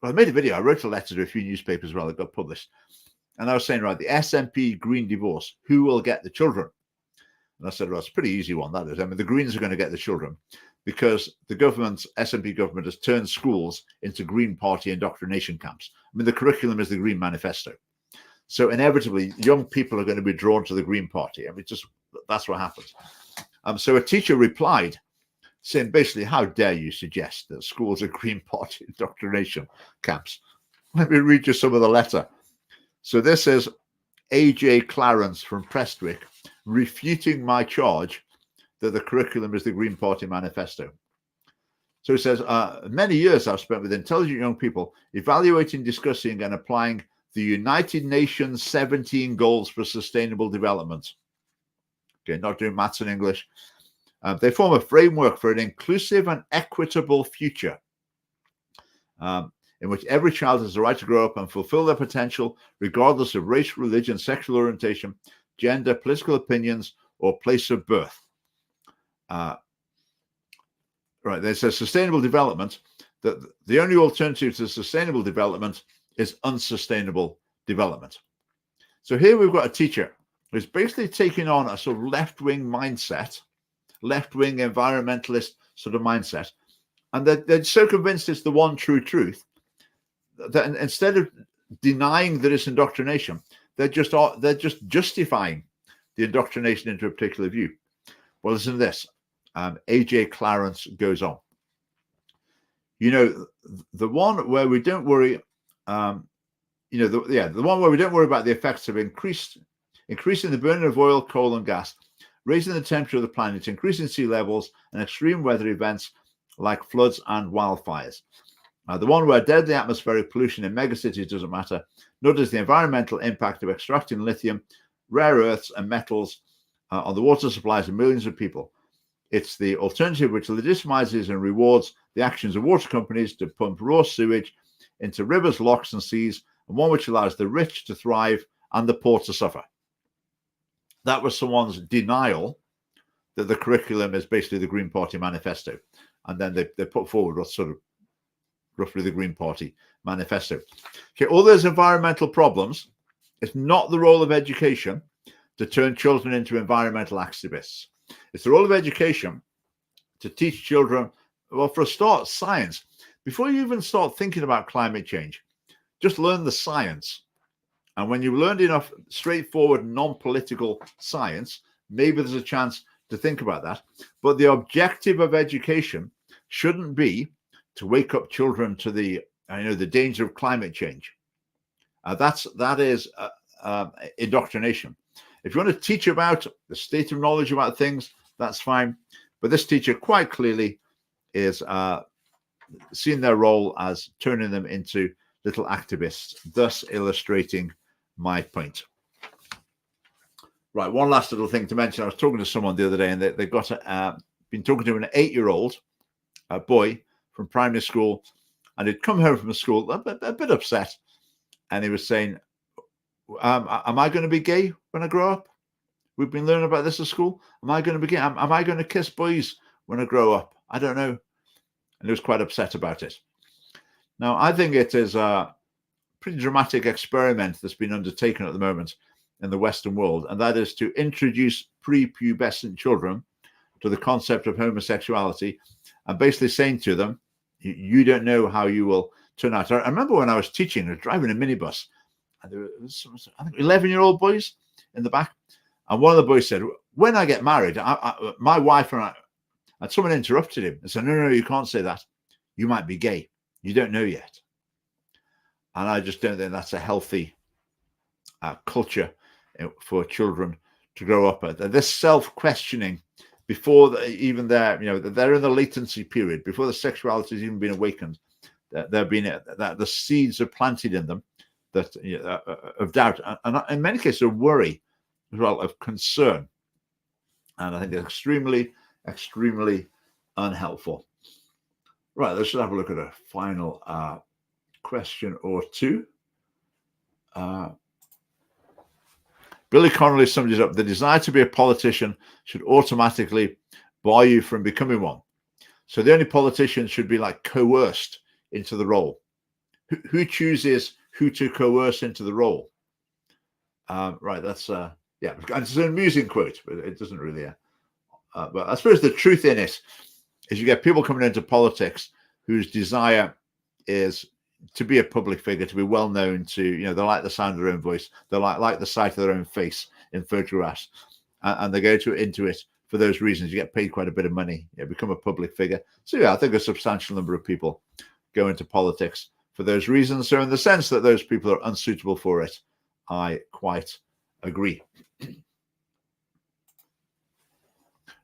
I made a video. I wrote a letter to a few newspapers as well that got published, and I was saying, right, the SNP Green divorce, who will get the children? And I said, well, it's a pretty easy one, that is. I mean, the Greens are going to get the children because the SNP government has turned schools into Green Party indoctrination camps. I mean, the curriculum is the Green Manifesto. So inevitably, young people are going to be drawn to the Green Party. I mean, that's what happens. So a teacher replied saying, basically, how dare you suggest that schools are Green Party indoctrination camps? Let me read you some of the letter. So this is A.J. Clarence from Prestwick refuting my charge that the curriculum is the Green Party manifesto. So it says, many years I've spent with intelligent young people evaluating, discussing and applying the United Nations 17 Goals for Sustainable Development. Okay, not doing maths and English. They form a framework for an inclusive and equitable future in which every child has the right to grow up and fulfill their potential, regardless of race, religion, sexual orientation, gender, political opinions, or place of birth. Right, there says sustainable development, that the only alternative to sustainable development is unsustainable development. So here we've got a teacher who's basically taking on a sort of left-wing mindset, left-wing environmentalist sort of mindset, and they're so convinced it's the one true truth that instead of denying that it's indoctrination, they're just justifying the indoctrination into a particular view. Well, listen to this. A.J. Clarence goes on. The one where we don't worry, the one where we don't worry about the effects of increasing the burning of oil, coal, and gas, raising the temperature of the planet, increasing sea levels, and extreme weather events like floods and wildfires. The one where deadly atmospheric pollution in megacities doesn't matter, nor does the environmental impact of extracting lithium, rare earths, and metals on the water supplies of millions of people. It's the alternative which legitimizes and rewards the actions of water companies to pump raw sewage into rivers, lochs, and seas, and one which allows the rich to thrive and the poor to suffer. That was someone's denial that the curriculum is basically the Green Party manifesto. And then they put forward what's sort of roughly the Green Party manifesto. Okay, all those environmental problems, it's not the role of education to turn children into environmental activists. It's the role of education to teach children, well, for a start, science. before you even start thinking about climate change, just learn the science. And when you've learned enough straightforward, non-political science, maybe there's a chance to think about that. But the objective of education shouldn't be to wake up children to the danger of climate change. That is indoctrination. If you want to teach about the state of knowledge about things, that's fine. But this teacher quite clearly is seeing their role as turning them into little activists, thus illustrating my point. Right, one last little thing to mention. I was talking to someone the other day, and they got been talking to an 8-year-old boy from primary school, and he'd come home from school a bit upset, and he was saying, am I going to be gay when I grow up? We've been learning about this at school. Am I going to be gay? Am I going to kiss boys when I grow up? I don't know. And he was quite upset about it. Now, I think it is a pretty dramatic experiment that's been undertaken at the moment in the Western world, and that is to introduce prepubescent children to the concept of homosexuality and basically saying to them, you don't know how you will turn out. I remember when I was teaching, I was driving a minibus, and there was, I think, 11-year-old boys in the back, and one of the boys said, when I get married, my wife and I, and someone interrupted him and said, no, you can't say that. You might be gay. You don't know yet. And I just don't think that's a healthy culture for children to grow up at. This self-questioning before they're in the latency period, before the sexuality has even been awakened, that the seeds are planted in them that of doubt, and in many cases of worry as well, of concern. And I think it's extremely, extremely unhelpful. Right, let's just have a look at a final question or two. Billy Connolly summed it up: the desire to be a politician should automatically bar you from becoming one. So the only politician should be like coerced into the role. Who chooses who to coerce into the role? Right, that's yeah, it's an amusing quote, but it doesn't really. But I suppose the truth in it is you get people coming into politics whose desire is to be a public figure, to be well known, to, they like the sound of their own voice, they like the sight of their own face in photographs, and they go into it for those reasons. You get paid quite a bit of money, become a public figure. So yeah, I think a substantial number of people go into politics for those reasons. So in the sense that those people are unsuitable for it, I quite agree.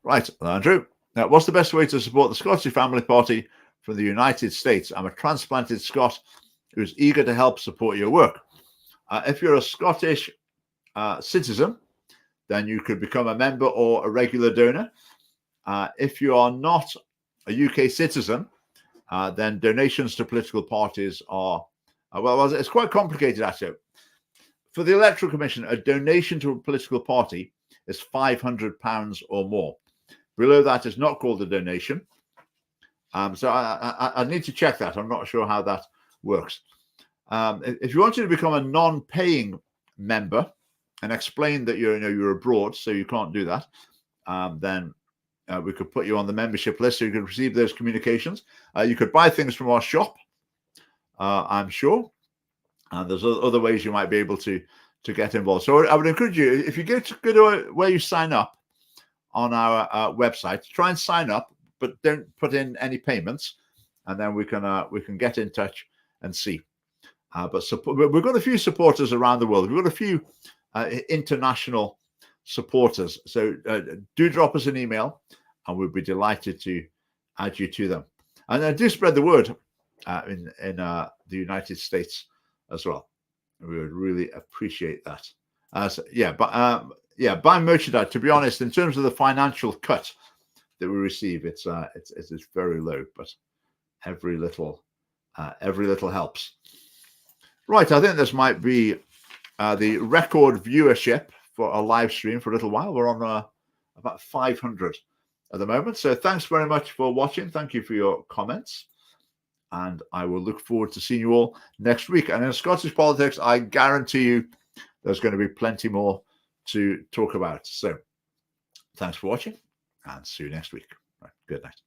Right, Andrew. Now, what's the best way to support the Scottish Family Party from the United States? I'm a transplanted Scot who's eager to help support your work. If you're a Scottish citizen, then you could become a member or a regular donor. If you are not a UK citizen, then donations to political parties are, well, it's quite complicated actually. For the Electoral Commission, a donation to a political party is £500 or more. Below that is not called a donation. So I need to check that. I'm not sure how that works. If you wanted to become a non-paying member and explain that you're abroad, so you can't do that, then we could put you on the membership list so you could receive those communications. You could buy things from our shop, I'm sure. And there's other ways you might be able to get involved. So I would encourage you, if you go to where you sign up on our website, try and sign up, but don't put in any payments, and then we can get in touch and see. But we've got a few supporters around the world. We've got a few international supporters. So do drop us an email, and we'll be delighted to add you to them. And do spread the word in the United States as well. We would really appreciate that. Buy merchandise. To be honest, in terms of the financial cut that we receive, it's very low, but every little helps. Right, I think this might be the record viewership for a live stream for a little while. We're on about 500 at the moment. So thanks very much for watching. Thank you for your comments. And I will look forward to seeing you all next week. And in Scottish politics, I guarantee you there's going to be plenty more to talk about. So thanks for watching, and see you next week. Right, good night.